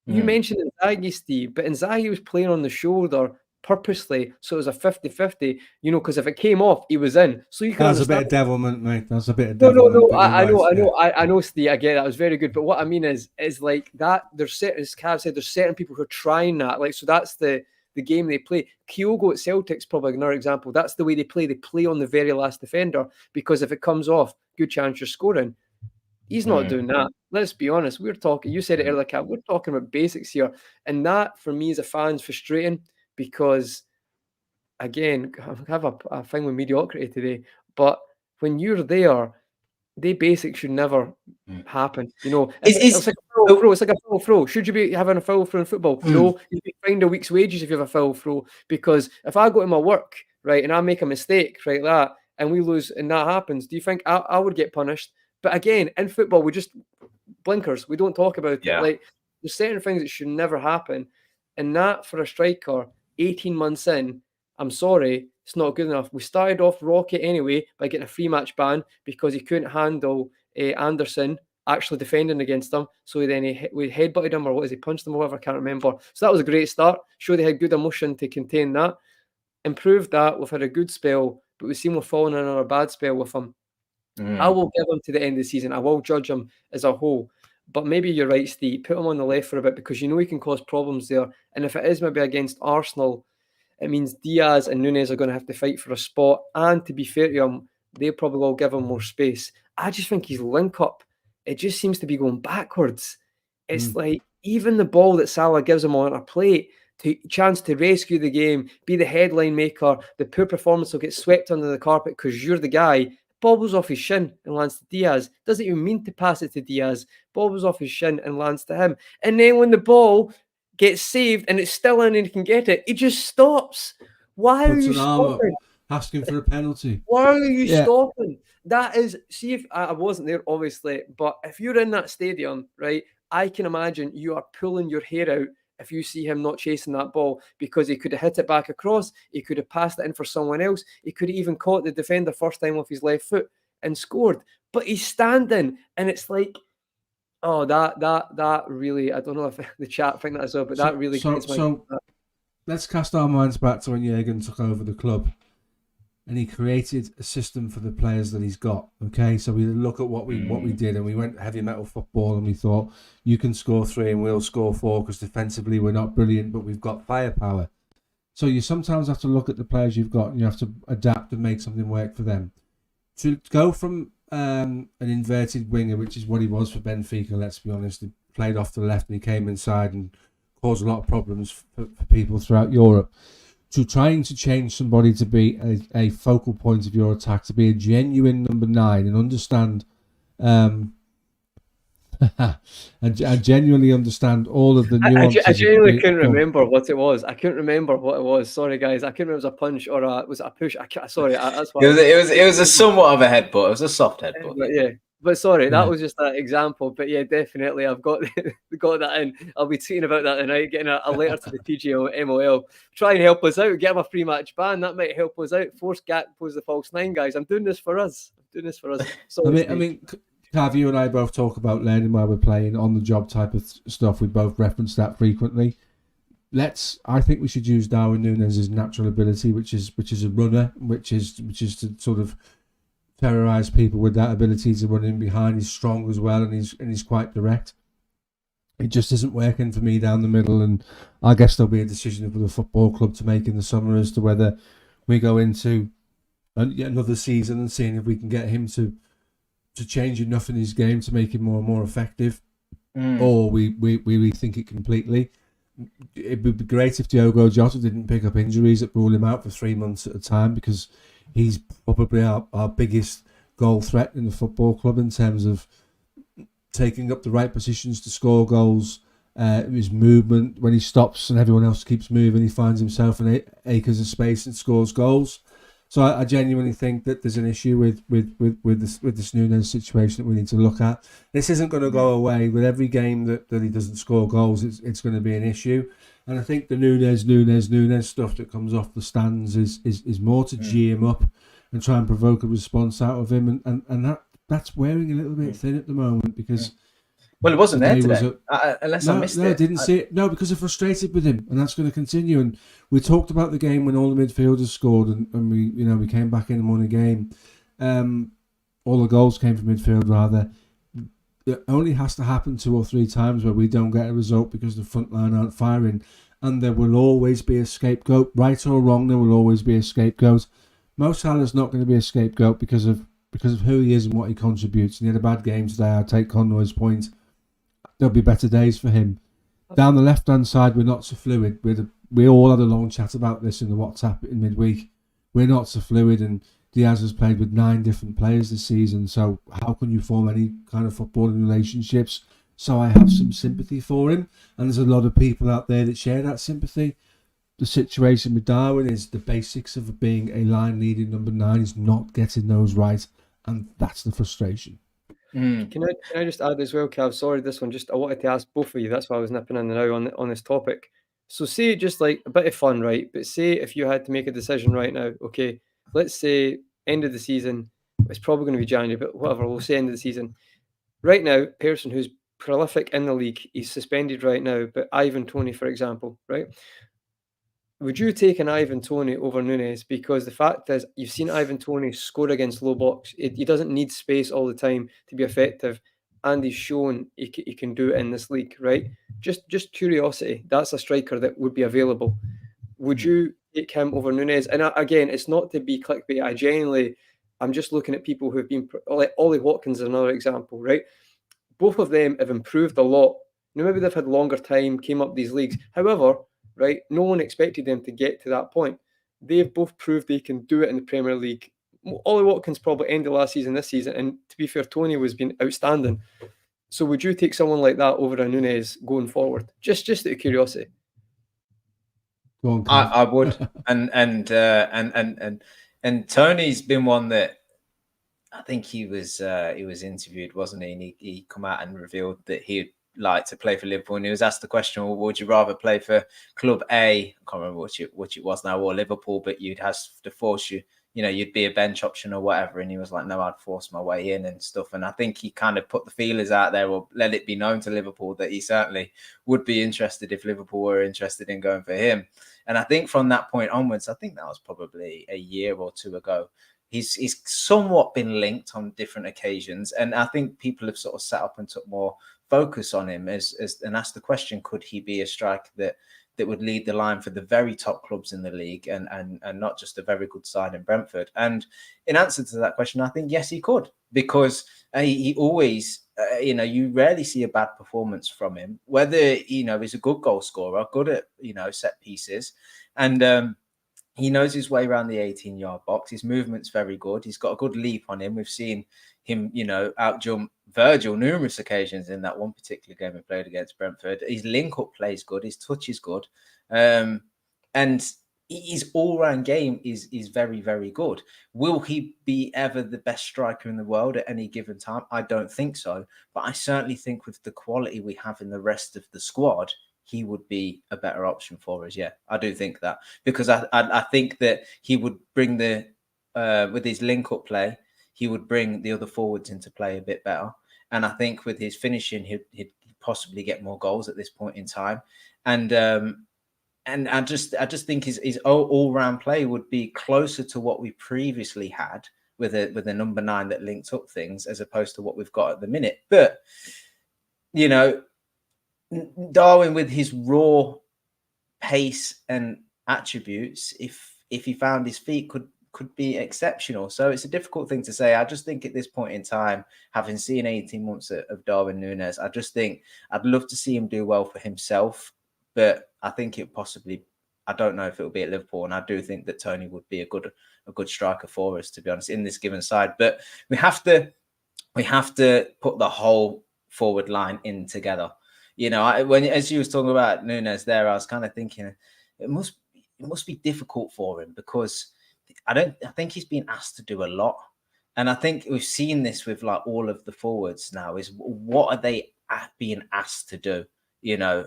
You mentioned Inzaghi, Steve, but Inzaghi was playing on the shoulder purposely, so it was a 50-50, because if it came off, he was in. So you can That's a bit of devilment, mate. That's a bit of devilment. No, I know, Steve, I get that. It was very good. But what I mean is like that, there's certain, as Cav said, there's certain people who are trying that. Like, so that's the game they play. Kyogo at Celtic's probably another example. That's the way they play. They play on the very last defender because if it comes off, good chance you're scoring. He's not doing that. Let's be honest. We're talking, you said it earlier, Cav, we're talking about basics here. And that, for me, as a fan, is frustrating because, again, I have a thing with mediocrity today, but when you're there, the basics should never happen. It's like a foul throw. It's like a foul throw. Should you be having a foul throw in football? No, you can find a week's wages if you have a foul throw. Because if I go to my work, right, and I make a mistake, right, and we lose, and that happens, do you think I would get punished? But again, in football, we just blinkers. We don't talk about it. Like, there's certain things that should never happen, and that for a striker, 18 months in, I'm sorry, it's not good enough. We started off rocket anyway by getting a free match ban because he couldn't handle Anderson actually defending against him. So we headbutted him, or he punched him or whatever, I can't remember. So that was a great start. Showed they had good emotion to contain that. Improved that. We've had a good spell, but we seem we're falling in another bad spell with him. I will give him to the end of the season. I will judge him as a whole. But maybe you're right, Steve. Put him on the left for a bit because he can cause problems there. And if it is maybe against Arsenal, it means Diaz and Nunez are going to have to fight for a spot. And to be fair to him, they'll probably will give him more space. I just think his link up, it just seems to be going backwards. It's like even the ball that Salah gives him on a plate, chance to rescue the game, be the headline maker, the poor performance will get swept under the carpet because you're the guy. Ball was off his shin and lands to Diaz. Doesn't even mean to pass it to Diaz. Ball was off his shin and lands to him. And then when the ball gets saved and it's still in and he can get it, he just stops. Why are you stopping? Asking for a penalty. Why are you stopping? That is, see, if I wasn't there, obviously, but if you're in that stadium, right, I can imagine you are pulling your hair out if you see him not chasing that ball because he could have hit it back across, he could have passed it in for someone else, he could have even caught the defender first time with his left foot and scored. But he's standing, and it's like, Oh, that really, I don't know if the chat think that as well, but that really gets my. So let's cast our minds back to when Jurgen took over the club, and he created a system for the players that he's got. Okay, so we look at what we did, and we went heavy metal football, and we thought you can score 3 and we'll score 4 because defensively we're not brilliant, but we've got firepower. So you sometimes have to look at the players you've got, and you have to adapt and make something work for them. To go from an inverted winger, which is what he was for Benfica, let's be honest, he played off the left and he came inside and caused a lot of problems for people throughout Europe, to trying to change somebody to be a focal point of your attack, to be a genuine number 9 and understand I genuinely understand all of the nuances. I genuinely couldn't remember what it was. I couldn't remember what it was. Sorry, guys. I couldn't remember if it was a punch or was it a push. That's why it was a somewhat of a headbutt. It was a soft headbutt. Yeah. But sorry, that was just an example. But yeah, definitely, I've got that in. I'll be tweeting about that tonight, getting a letter to the PGMOL. Try and help us out. Get him a free match ban. That might help us out. Force Gakpo's the false 9, guys. I'm doing this for us. Sorry, I mean, Cav, you and I both talk about learning while we're playing, on the job type of stuff. We both reference that frequently. I think we should use Darwin Nunez's natural ability, which is a runner, which is to sort of terrorise people with that ability to run in behind. He's strong as well, and he's quite direct. It just isn't working for me down the middle, and I guess there'll be a decision for the football club to make in the summer as to whether we go into another season and seeing if we can get him to change enough in his game to make him more and more effective, or we rethink it completely. It would be great if Diogo Jota didn't pick up injuries that rule him out for 3 months at a time, because he's probably our biggest goal threat in the football club in terms of taking up the right positions to score goals. His movement, when he stops and everyone else keeps moving, he finds himself in acres of space and scores goals. So I genuinely think that there's an issue with this Nunez situation that we need to look at. This isn't going to go away. With every game that he doesn't score goals, it's going to be an issue. And I think the Nunez stuff that comes off the stands is more to G him up and try and provoke a response out of him. And that's wearing a little bit thin at the moment, because... Well, it wasn't there today, unless I missed it. No, I didn't see it. No, because they're frustrated with him, and that's going to continue. And we talked about the game when all the midfielders scored, and we came back in and won a game. All the goals came from midfield, rather. It only has to happen 2 or 3 times where we don't get a result because the front line aren't firing, and there will always be a scapegoat. Right or wrong, there will always be a scapegoat. Mo Salah's not going to be a scapegoat because of who he is and what he contributes. And he had a bad game today. I'll take Conroy's point. There'll be better days for him. Down the left-hand side, we're not so fluid. We all had a long chat about this in the WhatsApp in midweek. We're not so fluid, and Diaz has played with 9 different players this season, so how can you form any kind of footballing relationships? So I have some sympathy for him, and there's a lot of people out there that share that sympathy. The situation with Darwin is the basics of being a line-leading number 9 is not getting those right, and that's the frustration. Can I just add as well, Cav? Sorry, this one. I wanted to ask both of you. That's why I was nipping in now on this topic. So, say just like a bit of fun, right? But say if you had to make a decision right now, okay, let's say end of the season. It's probably going to be January, but whatever. We'll say end of the season. Right now, person who's prolific in the league, he's suspended right now. But Ivan Toney, for example, right? Would you take an Ivan Toney over Nunez? Because the fact is, you've seen Ivan Toney score against low blocks. He doesn't need space all the time to be effective, and he's shown he can do it in this league, right? Just curiosity. That's a striker that would be available. Would you take him over Nunez? And again, it's not to be clickbait. I'm just looking at people who've been, like Ollie Watkins is another example, right? Both of them have improved a lot. Maybe they've had longer time, came up these leagues. However, right, no one expected them to get to that point. They've both proved they can do it in the Premier League. Ollie Watkins probably ended last season, this season, and to be fair, Toney was been outstanding. So would you take someone like that over a Nunez going forward? Just out of curiosity. Go on, I would, and Tony's been one that I think he was interviewed, wasn't he? And he come out and revealed that he'd like to play for Liverpool, and he was asked the question, well, would you rather play for Club A? I can't remember which it was now, or Liverpool, but you'd have to force you know, you'd be a bench option or whatever. And he was like, no, I'd force my way in and stuff. And I think he kind of put the feelers out there, or let it be known to Liverpool that he certainly would be interested if Liverpool were interested in going for him. And I think from that point onwards, I think that was probably a year or two ago, he's somewhat been linked on different occasions. And I think people have sort of sat up and took more focus on him and asked the question, could he be a striker that would lead the line for the very top clubs in the league and not just a very good side in Brentford? And in answer to that question, I think, yes, he could, because he always, you know, you rarely see a bad performance from him, whether, you know, he's a good goal scorer, good at, you know, set pieces. And he knows his way around the 18-yard box. His movement's very good. He's got a good leap on him. We've seen him, you know, outjump Virgil numerous occasions in that one particular game he played against Brentford. His link-up play is good. His touch is good. And his all-round game is very, very good. Will he be ever the best striker in the world at any given time? I don't think so. But I certainly think with the quality we have in the rest of the squad, he would be a better option for us. Yeah, I do think that, because I think that he would bring the with his link-up play, he would bring the other forwards into play a bit better. And I think with his finishing, he'd possibly get more goals at this point in time. And I just think his all-round play would be closer to what we previously had with a number 9 that linked up things, as opposed to what we've got at the minute. But, you know, Darwin, with his raw pace and attributes, if he found his feet, could be exceptional. So it's a difficult thing to say. I just think at this point in time, having seen 18 months of Darwin Nunez, I just think I'd love to see him do well for himself. But I think I don't know if it will be at Liverpool. And I do think that Tony would be a good striker for us, to be honest, in this given side. But we have to put the whole forward line in together. You know, as you was talking about Nunez there, I was kind of thinking it must be difficult for him, because I think he's been asked to do a lot. And I think we've seen this with like all of the forwards now, is what are they being asked to do? You know,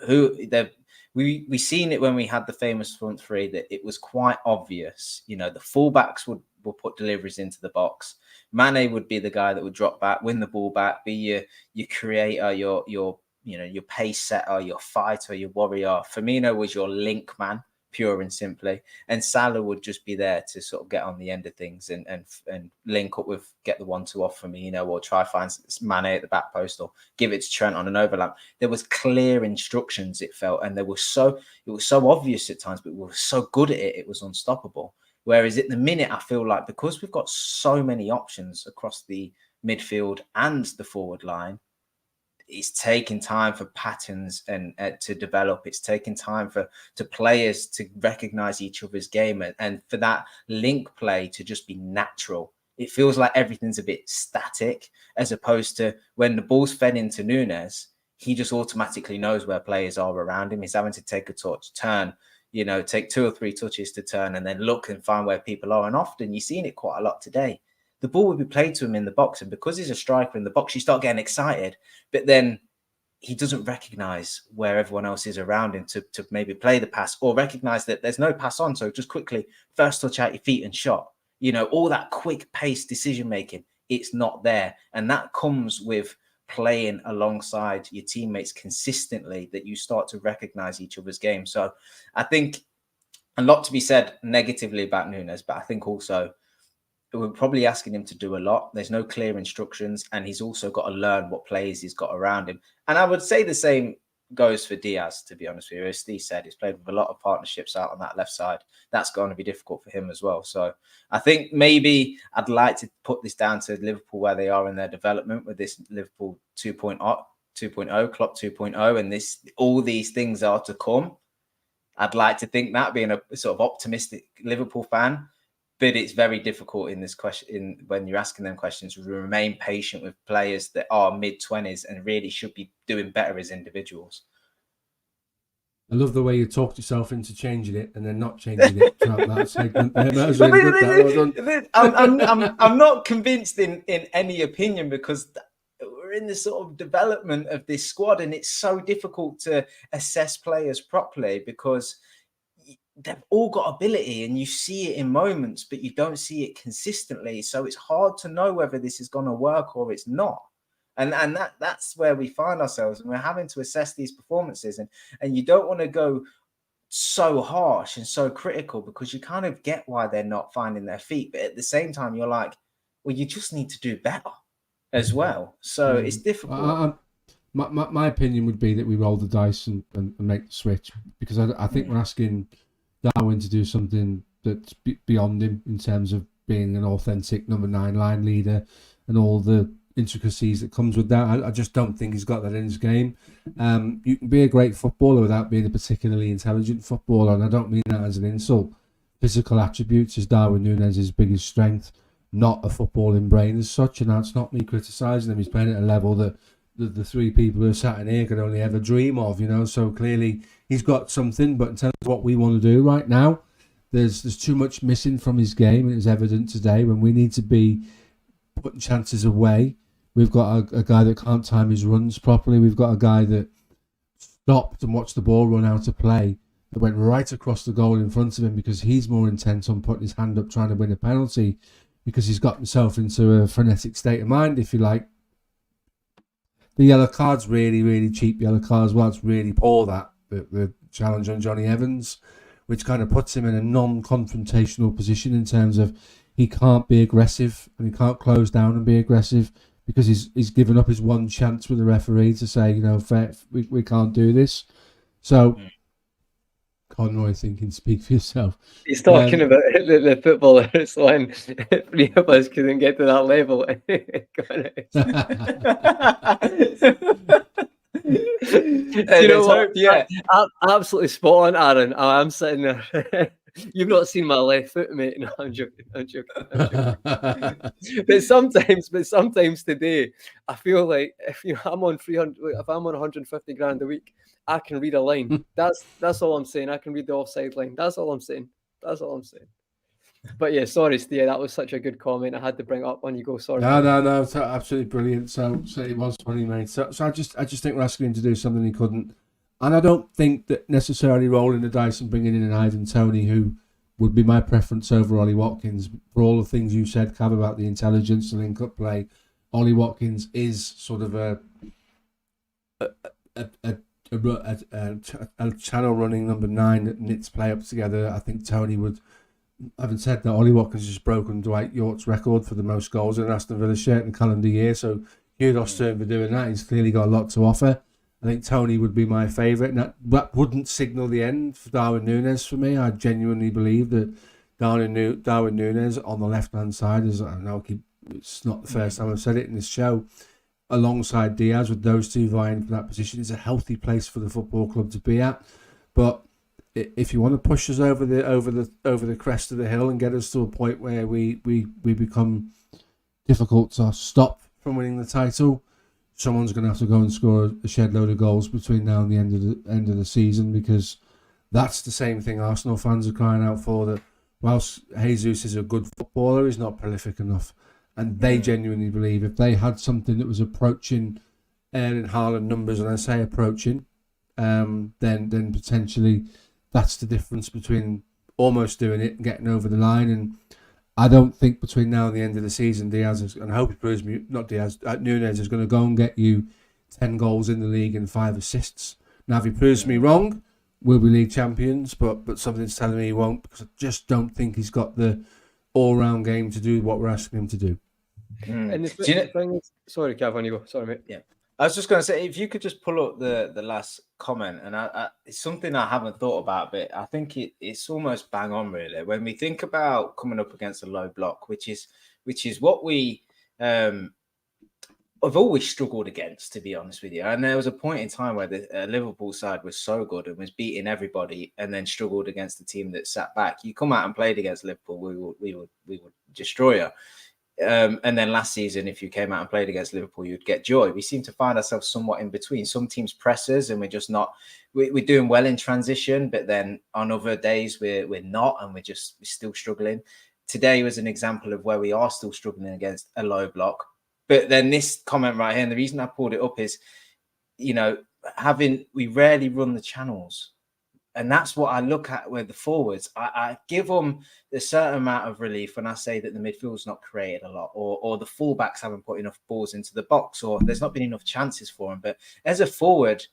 we seen it when we had the famous front three, that it was quite obvious. You know, the fullbacks would put deliveries into the box. Mane would be the guy that would drop back, win the ball back, be your creator, your pace setter, your fighter, your warrior. Firmino was your link man, pure and simply. And Salah would just be there to sort of get on the end of things and link up with, get the 1-2 off Firmino, or try find Mane at the back post, or give it to Trent on an overlap. There was clear instructions, it felt, and it was so obvious at times, but we were so good at it, it was unstoppable. Whereas at the minute, I feel like, because we've got so many options across the midfield and the forward line, it's taking time for patterns and to develop. It's taking time to players to recognize each other's game, and for that link play to just be natural. It feels like everything's a bit static, as opposed to when the ball's fed into Nunez, he just automatically knows where players are around him. He's having to take a touch, turn, you know, take 2 or 3 touches to turn, and then look and find where people are. And often you've seen it quite a lot today. The ball would be played to him in the box, and because he's a striker in the box, you start getting excited. But then he doesn't recognize where everyone else is around him to maybe play the pass, or recognize that there's no pass on. So just quickly, first touch out your feet and shot. You know, all that quick pace decision making, it's not there. And that comes with playing alongside your teammates consistently, that you start to recognize each other's game. So I think a lot to be said negatively about Nunez, but I think also we're probably asking him to do a lot. There's no clear instructions, and he's also got to learn what players he's got around him. And I would say the same goes for Diaz, to be honest with you. As Steve said, he's played with a lot of partnerships out on that left side. That's going to be difficult for him as well. So I think maybe I'd like to put this down to Liverpool, where they are in their development with this Liverpool 2.0, Klopp 2.0, and all these things are to come. I'd like to think that, being a sort of optimistic Liverpool fan. But it's very difficult in this question, when you're asking them questions, to remain patient with players that are mid-20s and really should be doing better as individuals. I love the way you talked yourself into changing it and then not changing it throughout that segment. That was really good. I'm not convinced in any opinion, because we're in the sort of development of this squad, and it's so difficult to assess players properly, because they've all got ability, and you see it in moments, but you don't see it consistently. So it's hard to know whether this is going to work or it's not. And that's where we find ourselves, and we're having to assess these performances. And you don't want to go so harsh and so critical, because you kind of get why they're not finding their feet. But at the same time, you're like, well, you just need to do better as well. So it's difficult. My opinion would be that we roll the dice and make the switch, because I think we're asking Darwin to do something that's beyond him in terms of being an authentic number 9 line leader and all the intricacies that comes with that. I just don't think he's got that in his game. You can be a great footballer without being a particularly intelligent footballer, and I don't mean that as an insult. Physical attributes is Darwin Nunez' biggest strength, not a footballing brain as such, and that's not me criticising him. He's playing at a level that the 3 people who are sat in here could only ever dream of, so clearly he's got something. But in terms of what we want to do right now, there's too much missing from his game, and it's evident today when we need to be putting chances away. We've got a guy that can't time his runs properly. We've got a guy that stopped and watched the ball run out of play, that went right across the goal in front of him because he's more intent on putting his hand up trying to win a penalty, because he's got himself into a frenetic state of mind, if you like. The yellow card's really, really cheap yellow card as well. It's really poor, that the challenge on Johnny Evans, which kind of puts him in a non-confrontational position in terms of he can't be aggressive and he can't close down and be aggressive, because he's given up his one chance with the referee to say, fair, we can't do this. So, Conroy thinking, speak for yourself. He's talking about the footballers when 3 of us couldn't get to that level. You know what? Yeah, absolutely spot on, Aaron. I'm sitting there. You've not seen my left foot, mate. No, I'm joking. But sometimes today, I feel like if I'm on 300, if I'm on 150 grand a week, I can read a line. That's all I'm saying. I can read the offside line. That's all I'm saying. But yeah, sorry, Steve. That was such a good comment. I had to bring it up when you go. Sorry. No, it's absolutely brilliant. So it was funny, mate. So I just think we're asking him to do something he couldn't. And I don't think that necessarily rolling the dice and bringing in an Ivan Toney, who would be my preference over Ollie Watkins, for all the things you said, Cav, about the intelligence, the link-up play. Ollie Watkins is sort of a channel running number 9 that knits play up together. I think Toney would. Having said that, Ollie Watkins has broken Dwight York's record for the most goals in an Aston Villa shirt in the calendar year, so kudos to him for doing that. He's clearly got a lot to offer. I think Toney would be my favourite, and that wouldn't signal the end for Darwin Nunez for me. I genuinely believe that Darwin Nunez on the left-hand side, is, I know it's not the first time I've said it in this show, alongside Diaz, with those 2 vying for that position, is a healthy place for the football club to be at. But if you want to push us over the crest of the hill and get us to a point where we become difficult to stop from winning the title, someone's going to have to go and score a shed load of goals between now and the end of the season, because that's the same thing Arsenal fans are crying out for, that whilst Jesus is a good footballer, he's not prolific enough. And they genuinely believe if they had something that was approaching Erling Haaland numbers, and I say approaching, then potentially that's the difference between almost doing it and getting over the line. And I don't think between now and the end of the season, Nunez is going to go and get you 10 goals in the league and 5 assists. Now, if he proves me wrong, we'll be league champions, but something's telling me he won't, because I just don't think he's got the all-round game to do what we're asking him to do. And the thing is, sorry, Cav, on you go. Sorry, mate. Yeah. I was just going to say, if you could just pull up the last comment, and it's something I haven't thought about, but I think it's almost bang on, really. When we think about coming up against a low block, which is what we have always struggled against, to be honest with you. And there was a point in time where the Liverpool side was so good and was beating everybody, and then struggled against the team that sat back. You come out and played against Liverpool, we would destroy you. And then last season, if you came out and played against Liverpool, you'd get joy. We seem to find ourselves somewhat in between. Some teams press us, and we're just not. We're doing well in transition, but then on other days we're not, and we're still struggling. Today was an example of where we are still struggling against a low block. But then this comment right here, and the reason I pulled it up is, we rarely run the channels. And that's what I look at with the forwards. I give them a certain amount of relief when I say that the midfield's not created a lot, or the fullbacks haven't put enough balls into the box, or there's not been enough chances for them. But as a forward,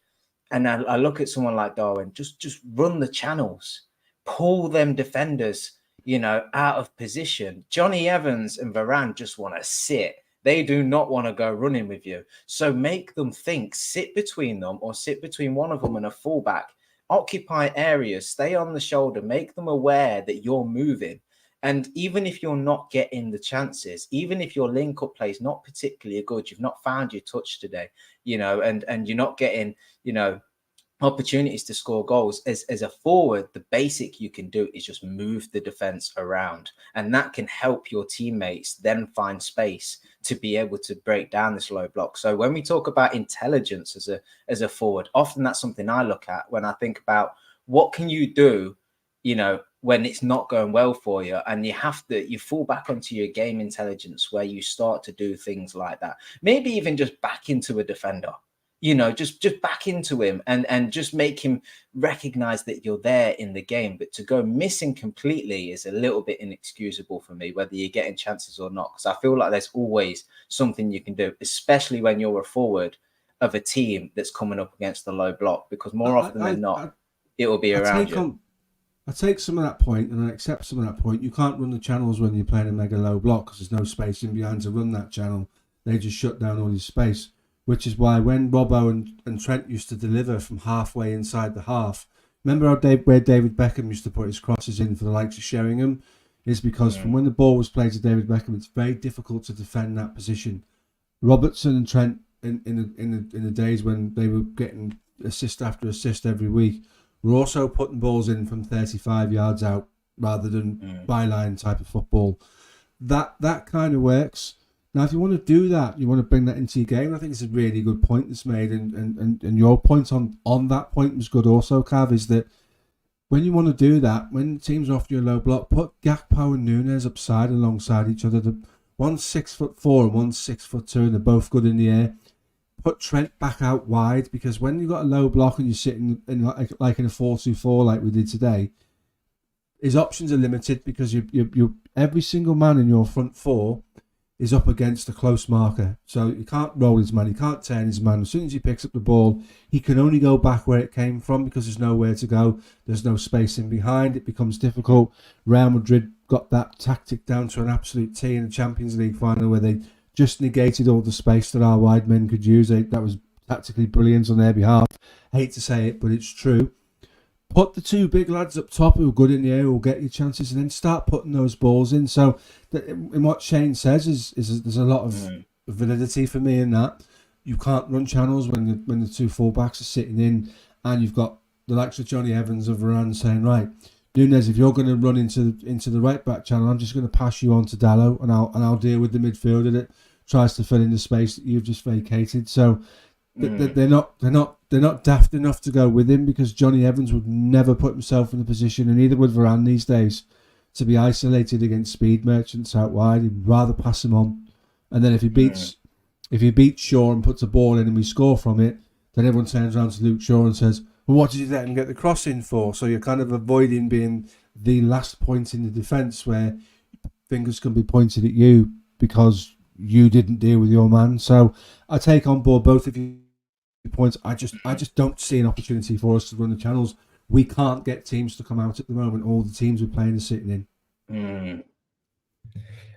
and I look at someone like Darwin, just run the channels, pull them defenders, out of position. Johnny Evans and Varane just want to sit. They do not want to go running with you. So make them think, sit between them, or sit between one of them and a fullback. Occupy areas, stay on the shoulder, make them aware that you're moving. And even if you're not getting the chances, even if your link-up play is not particularly good, you've not found your touch today, and you're not getting, opportunities to score goals, as a forward, the basic you can do is just move the defense around, and that can help your teammates then find space to be able to break down this low block. So when we talk about intelligence as a forward, often that's something I look at when I think about what can you do, when it's not going well for you, and you fall back onto your game intelligence, where you start to do things like that. Maybe even just back into a defender. Just back into him and just make him recognize that you're there in the game. But to go missing completely is a little bit inexcusable for me, whether you're getting chances or not, because I feel like there's always something you can do, especially when you're a forward of a team that's coming up against the low block, because more often than not, it will be around you. I take some of that point and I accept some of that point. You can't run the channels when you're playing a mega low block because there's no space in behind to run that channel. They just shut down all your space. Which is why when Robbo and Trent used to deliver from halfway inside the half, remember where David Beckham used to put his crosses in for the likes of Sheringham? Is because from when the ball was played to David Beckham, it's very difficult to defend that position. Robertson and Trent in the days when they were getting assist after assist every week, were also putting balls in from 35 yards out rather than byline type of football. That kind of works. Now, if you want to do that, you want to bring that into your game. I think it's a really good point that's made, and your point on that point was good also, Cav, is that when you want to do that, when teams are after your low block, put Gakpo and Nunez upside alongside each other. One's 6'4" and one's 6'2", and they're both good in the air. Put Trent back out wide, because when you've got a low block and you're sitting in like in a 4-2-4 like we did today, his options are limited because you every single man in your front four is up against a close marker. So you can't roll his man, he can't turn his man. As soon as he picks up the ball, he can only go back where it came from because there's nowhere to go. There's no space in behind. It becomes difficult. Real Madrid got that tactic down to an absolute T in the Champions League final where they just negated all the space that our wide men could use. That was tactically brilliant on their behalf. Hate to say it, but it's true. Put the two big lads up top who are good in the air, who will get you chances, and then start putting those balls in. So, in what Shane says is there's a lot of validity for me in that. You can't run channels when the two fullbacks are sitting in, and you've got the likes of Johnny Evans of Varane saying, right, Nunez, if you're going to run into the right back channel, I'm just going to pass you on to Dallo, and I'll deal with the midfielder that tries to fill in the space that you've just vacated. So. They're not daft enough to go with him, because Johnny Evans would never put himself in a position, and neither would Varane these days, to be isolated against speed merchants out wide. He'd rather pass him on, and then if he beats Shaw and puts a ball in and we score from it, then everyone turns around to Luke Shaw and says, well, what did you let him get the cross in for? So you're kind of avoiding being the last point in the defence where fingers can be pointed at you because you didn't deal with your man. So I take on board both of you points. I just don't see an opportunity for us to run the channels. We can't get teams to come out at the moment. All the teams we're playing are sitting in.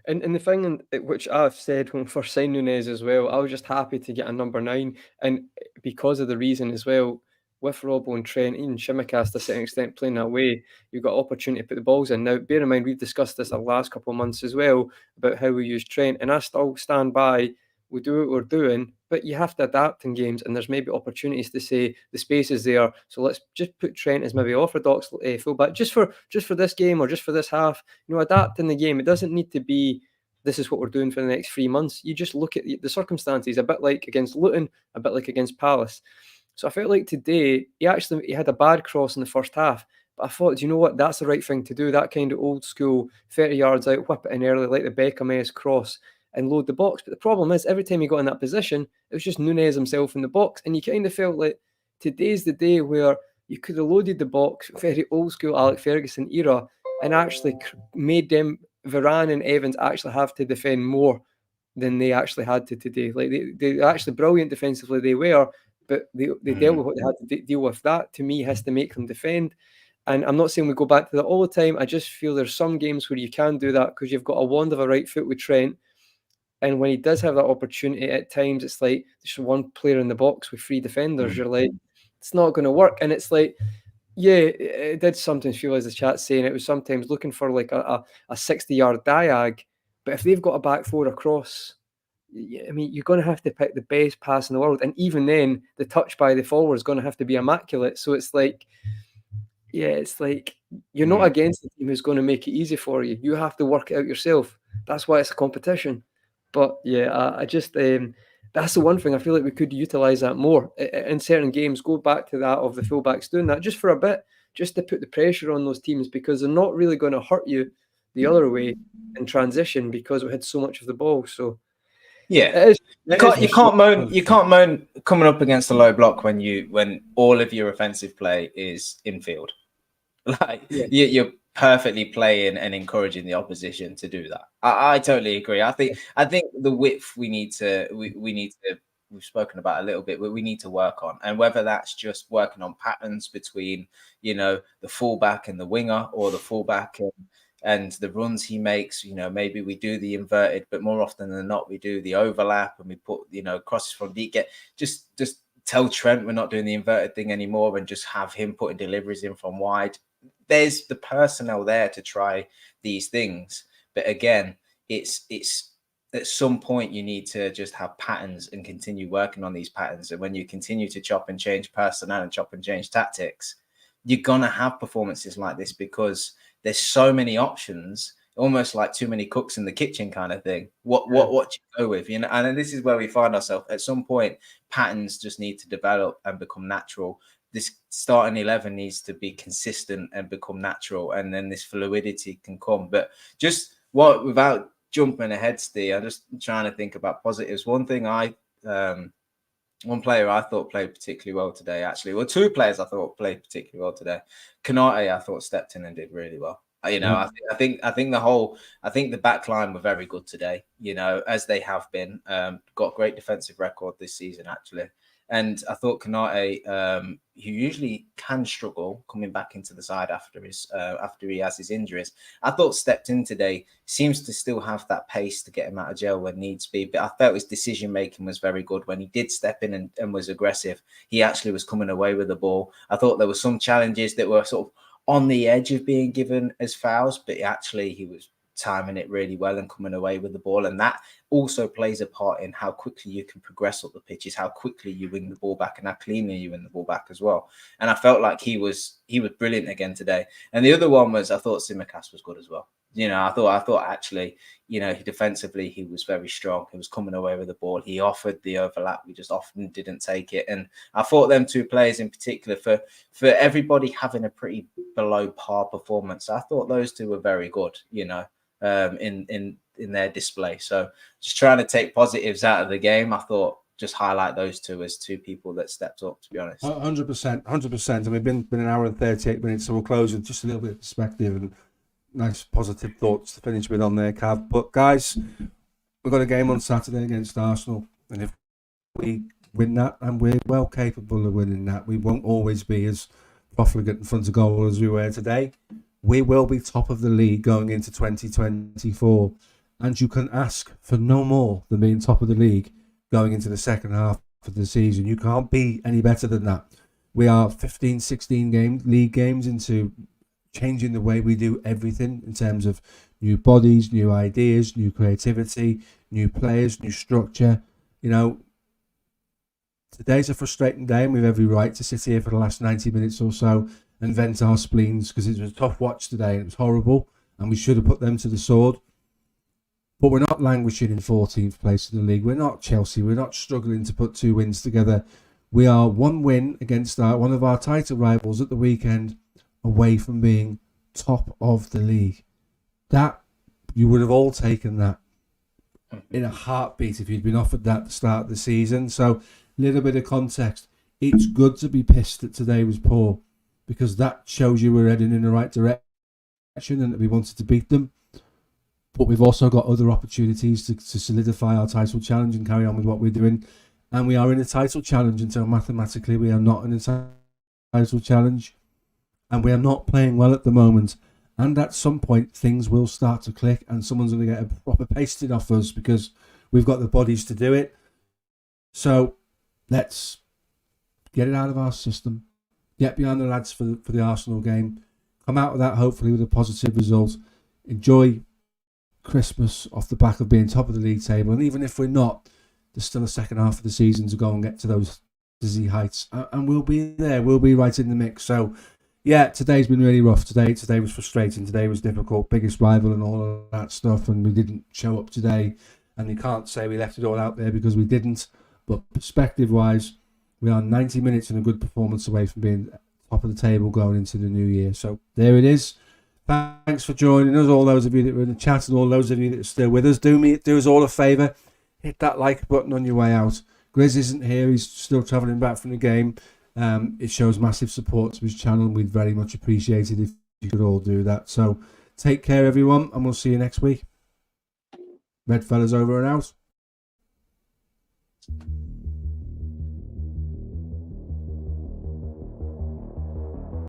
And the thing which I've said when we first signed Nunez as well, I was just happy to get a number 9, and because of the reason as well, with Robbo and Trent, even Shimicast to a certain extent playing that way, you've got opportunity to put the balls in. Now, bear in mind, we've discussed this the last couple of months as well about how we use Trent, and I still stand by, we do what we're doing, but you have to adapt in games, and there's maybe opportunities to say the space is there, so let's just put Trent as maybe orthodox fullback just for this game or just for this half. Adapt in the game. It doesn't need to be this is what we're doing for the next 3 months. You just look at the circumstances, a bit like against Luton, a bit like against Palace. So I felt like today he had a bad cross in the first half, but I thought, you know what, that's the right thing to do. That kind of old school 30 yards out, whip it in early like the Beckham-esque cross and load the box. But the problem is, every time he got in that position, it was just Nunez himself in the box, and you kind of felt like today's the day where you could have loaded the box, very old school Alex Ferguson era, and actually made them, Varane and Evans, actually have to defend more than they actually had to today. Like they're actually brilliant defensively, they were, but they dealt with what they had to deal with. That, to me, has to make them defend. And I'm not saying we go back to that all the time. I just feel there's some games where you can do that because you've got a wand of a right foot with Trent. And when he does have that opportunity, at times it's like there's one player in the box with 3 defenders. You're like, it's not going to work. And it's like, yeah, it did sometimes feel, as the chat's saying, it was sometimes looking for like a 60-yard diag. But if they've got a back 4 across, I mean, you're going to have to pick the best pass in the world. And even then, the touch by the forward is going to have to be immaculate. So it's like, yeah, it's like you're not against the team who's going to make it easy for you. You have to work it out yourself. That's why it's a competition. But yeah, I just that's the one thing I feel like we could utilise that more in certain games. Go back to that of the fullbacks doing that just for a bit, just to put the pressure on those teams, because they're not really going to hurt you the other way in transition because we had so much of the ball. So yeah, you can't moan coming up against a low block when all of your offensive play is infield. Like you're perfectly playing and encouraging the opposition to do that. I totally agree. I think the width we need to we've spoken about a little bit, but we need to work on, and whether that's just working on patterns between the fullback and the winger, or the fullback and the runs he makes. Maybe we do the inverted, but more often than not we do the overlap and we put crosses from deep. Just tell Trent we're not doing the inverted thing anymore and just have him putting deliveries in from wide. There's the personnel there to try these things, but again, it's at some point you need to just have patterns and continue working on these patterns. And when you continue to chop and change personnel and chop and change tactics, you're gonna have performances like this because there's so many options, almost like too many cooks in the kitchen kind of thing. What you go with, and this is where we find ourselves. At some point, patterns just need to develop and become natural. This starting 11 needs to be consistent and become natural, and then this fluidity can come. But just without jumping ahead, Steve, I'm just trying to think about positives. One player I thought played particularly well today, actually. Well, 2 players I thought played particularly well today. Khanage, I thought, stepped in and did really well. I think the back line were very good today, as they have been. Got great defensive record this season, actually. And I thought Khanage, who usually can struggle coming back into the side after he has his injuries, I thought stepped in today. Seems to still have that pace to get him out of jail when needs be. But I felt his decision making was very good. When he did step in and was aggressive, he actually was coming away with the ball. I thought there were some challenges that were sort of on the edge of being given as fouls, but he was timing it really well and coming away with the ball. And that also plays a part in how quickly you can progress up the pitches, how quickly you win the ball back, and how cleanly you win the ball back as well. And I felt like he was brilliant again today. And the other one was, I thought Tsimikas was good as well. I thought actually, defensively he was very strong. He was coming away with the ball. He offered the overlap. We just often didn't take it. And I thought them 2 players in particular, for everybody having a pretty below par performance, I thought those 2 were very good, in their display. So just trying to take positives out of the game, I thought just highlight those 2 as 2 people that stepped up, to be honest. 100%. And we've been an hour and 38 minutes, so we'll close with just a little bit of perspective and nice positive thoughts to finish with on there, Cav. But guys, we've got a game on Saturday against Arsenal, and if we win that, and we're well capable of winning that, we won't always be as profligate in front of goal as we were today. We will be top of the league going into 2024, and you can ask for no more than being top of the league going into the second half of the season. You can't be any better than that. We are 15, 16 league games into changing the way we do everything in terms of new bodies, new ideas, new creativity, new players, new structure. Today's a frustrating day, and we have every right to sit here for the last 90 minutes or so and vent our spleens, because it was a tough watch today and it was horrible, and we should have put them to the sword. But we're not languishing in 14th place in the league. We're not Chelsea. We're not struggling to put 2 wins together. We are 1 win against one of our title rivals at the weekend away from being top of the league. That, you would have all taken that in a heartbeat if you'd been offered that at the start of the season. So, little bit of context. It's good to be pissed that today was poor, because that shows you we're heading in the right direction and that we wanted to beat them. But we've also got other opportunities to solidify our title challenge and carry on with what we're doing. And we are in a title challenge until mathematically we are not in a title challenge. And we are not playing well at the moment. And at some point, things will start to click and someone's going to get a proper pasting off us because we've got the bodies to do it. So let's get it out of our system. Get behind the lads for the Arsenal game. Come out of that hopefully with a positive result. Enjoy Christmas off the back of being top of the league table. And even if we're not, there's still a second half of the season to go and get to those dizzy heights. And we'll be there. We'll be right in the mix. So, yeah, today's been really rough. Today was frustrating. Today was difficult. Biggest rival and all of that stuff. And we didn't show up today. And you can't say we left it all out there because we didn't. But perspective-wise, we are 90 minutes and a good performance away from being top of the table going into the new year. So there it is. Thanks for joining us, all those of you that were in the chat and all those of you that are still with us. Do us all a favour. Hit that like button on your way out. Grizz isn't here. He's still travelling back from the game. It shows massive support to his channel. We'd very much appreciate it if you could all do that. So take care, everyone, and we'll see you next week. Red Fellas over and out.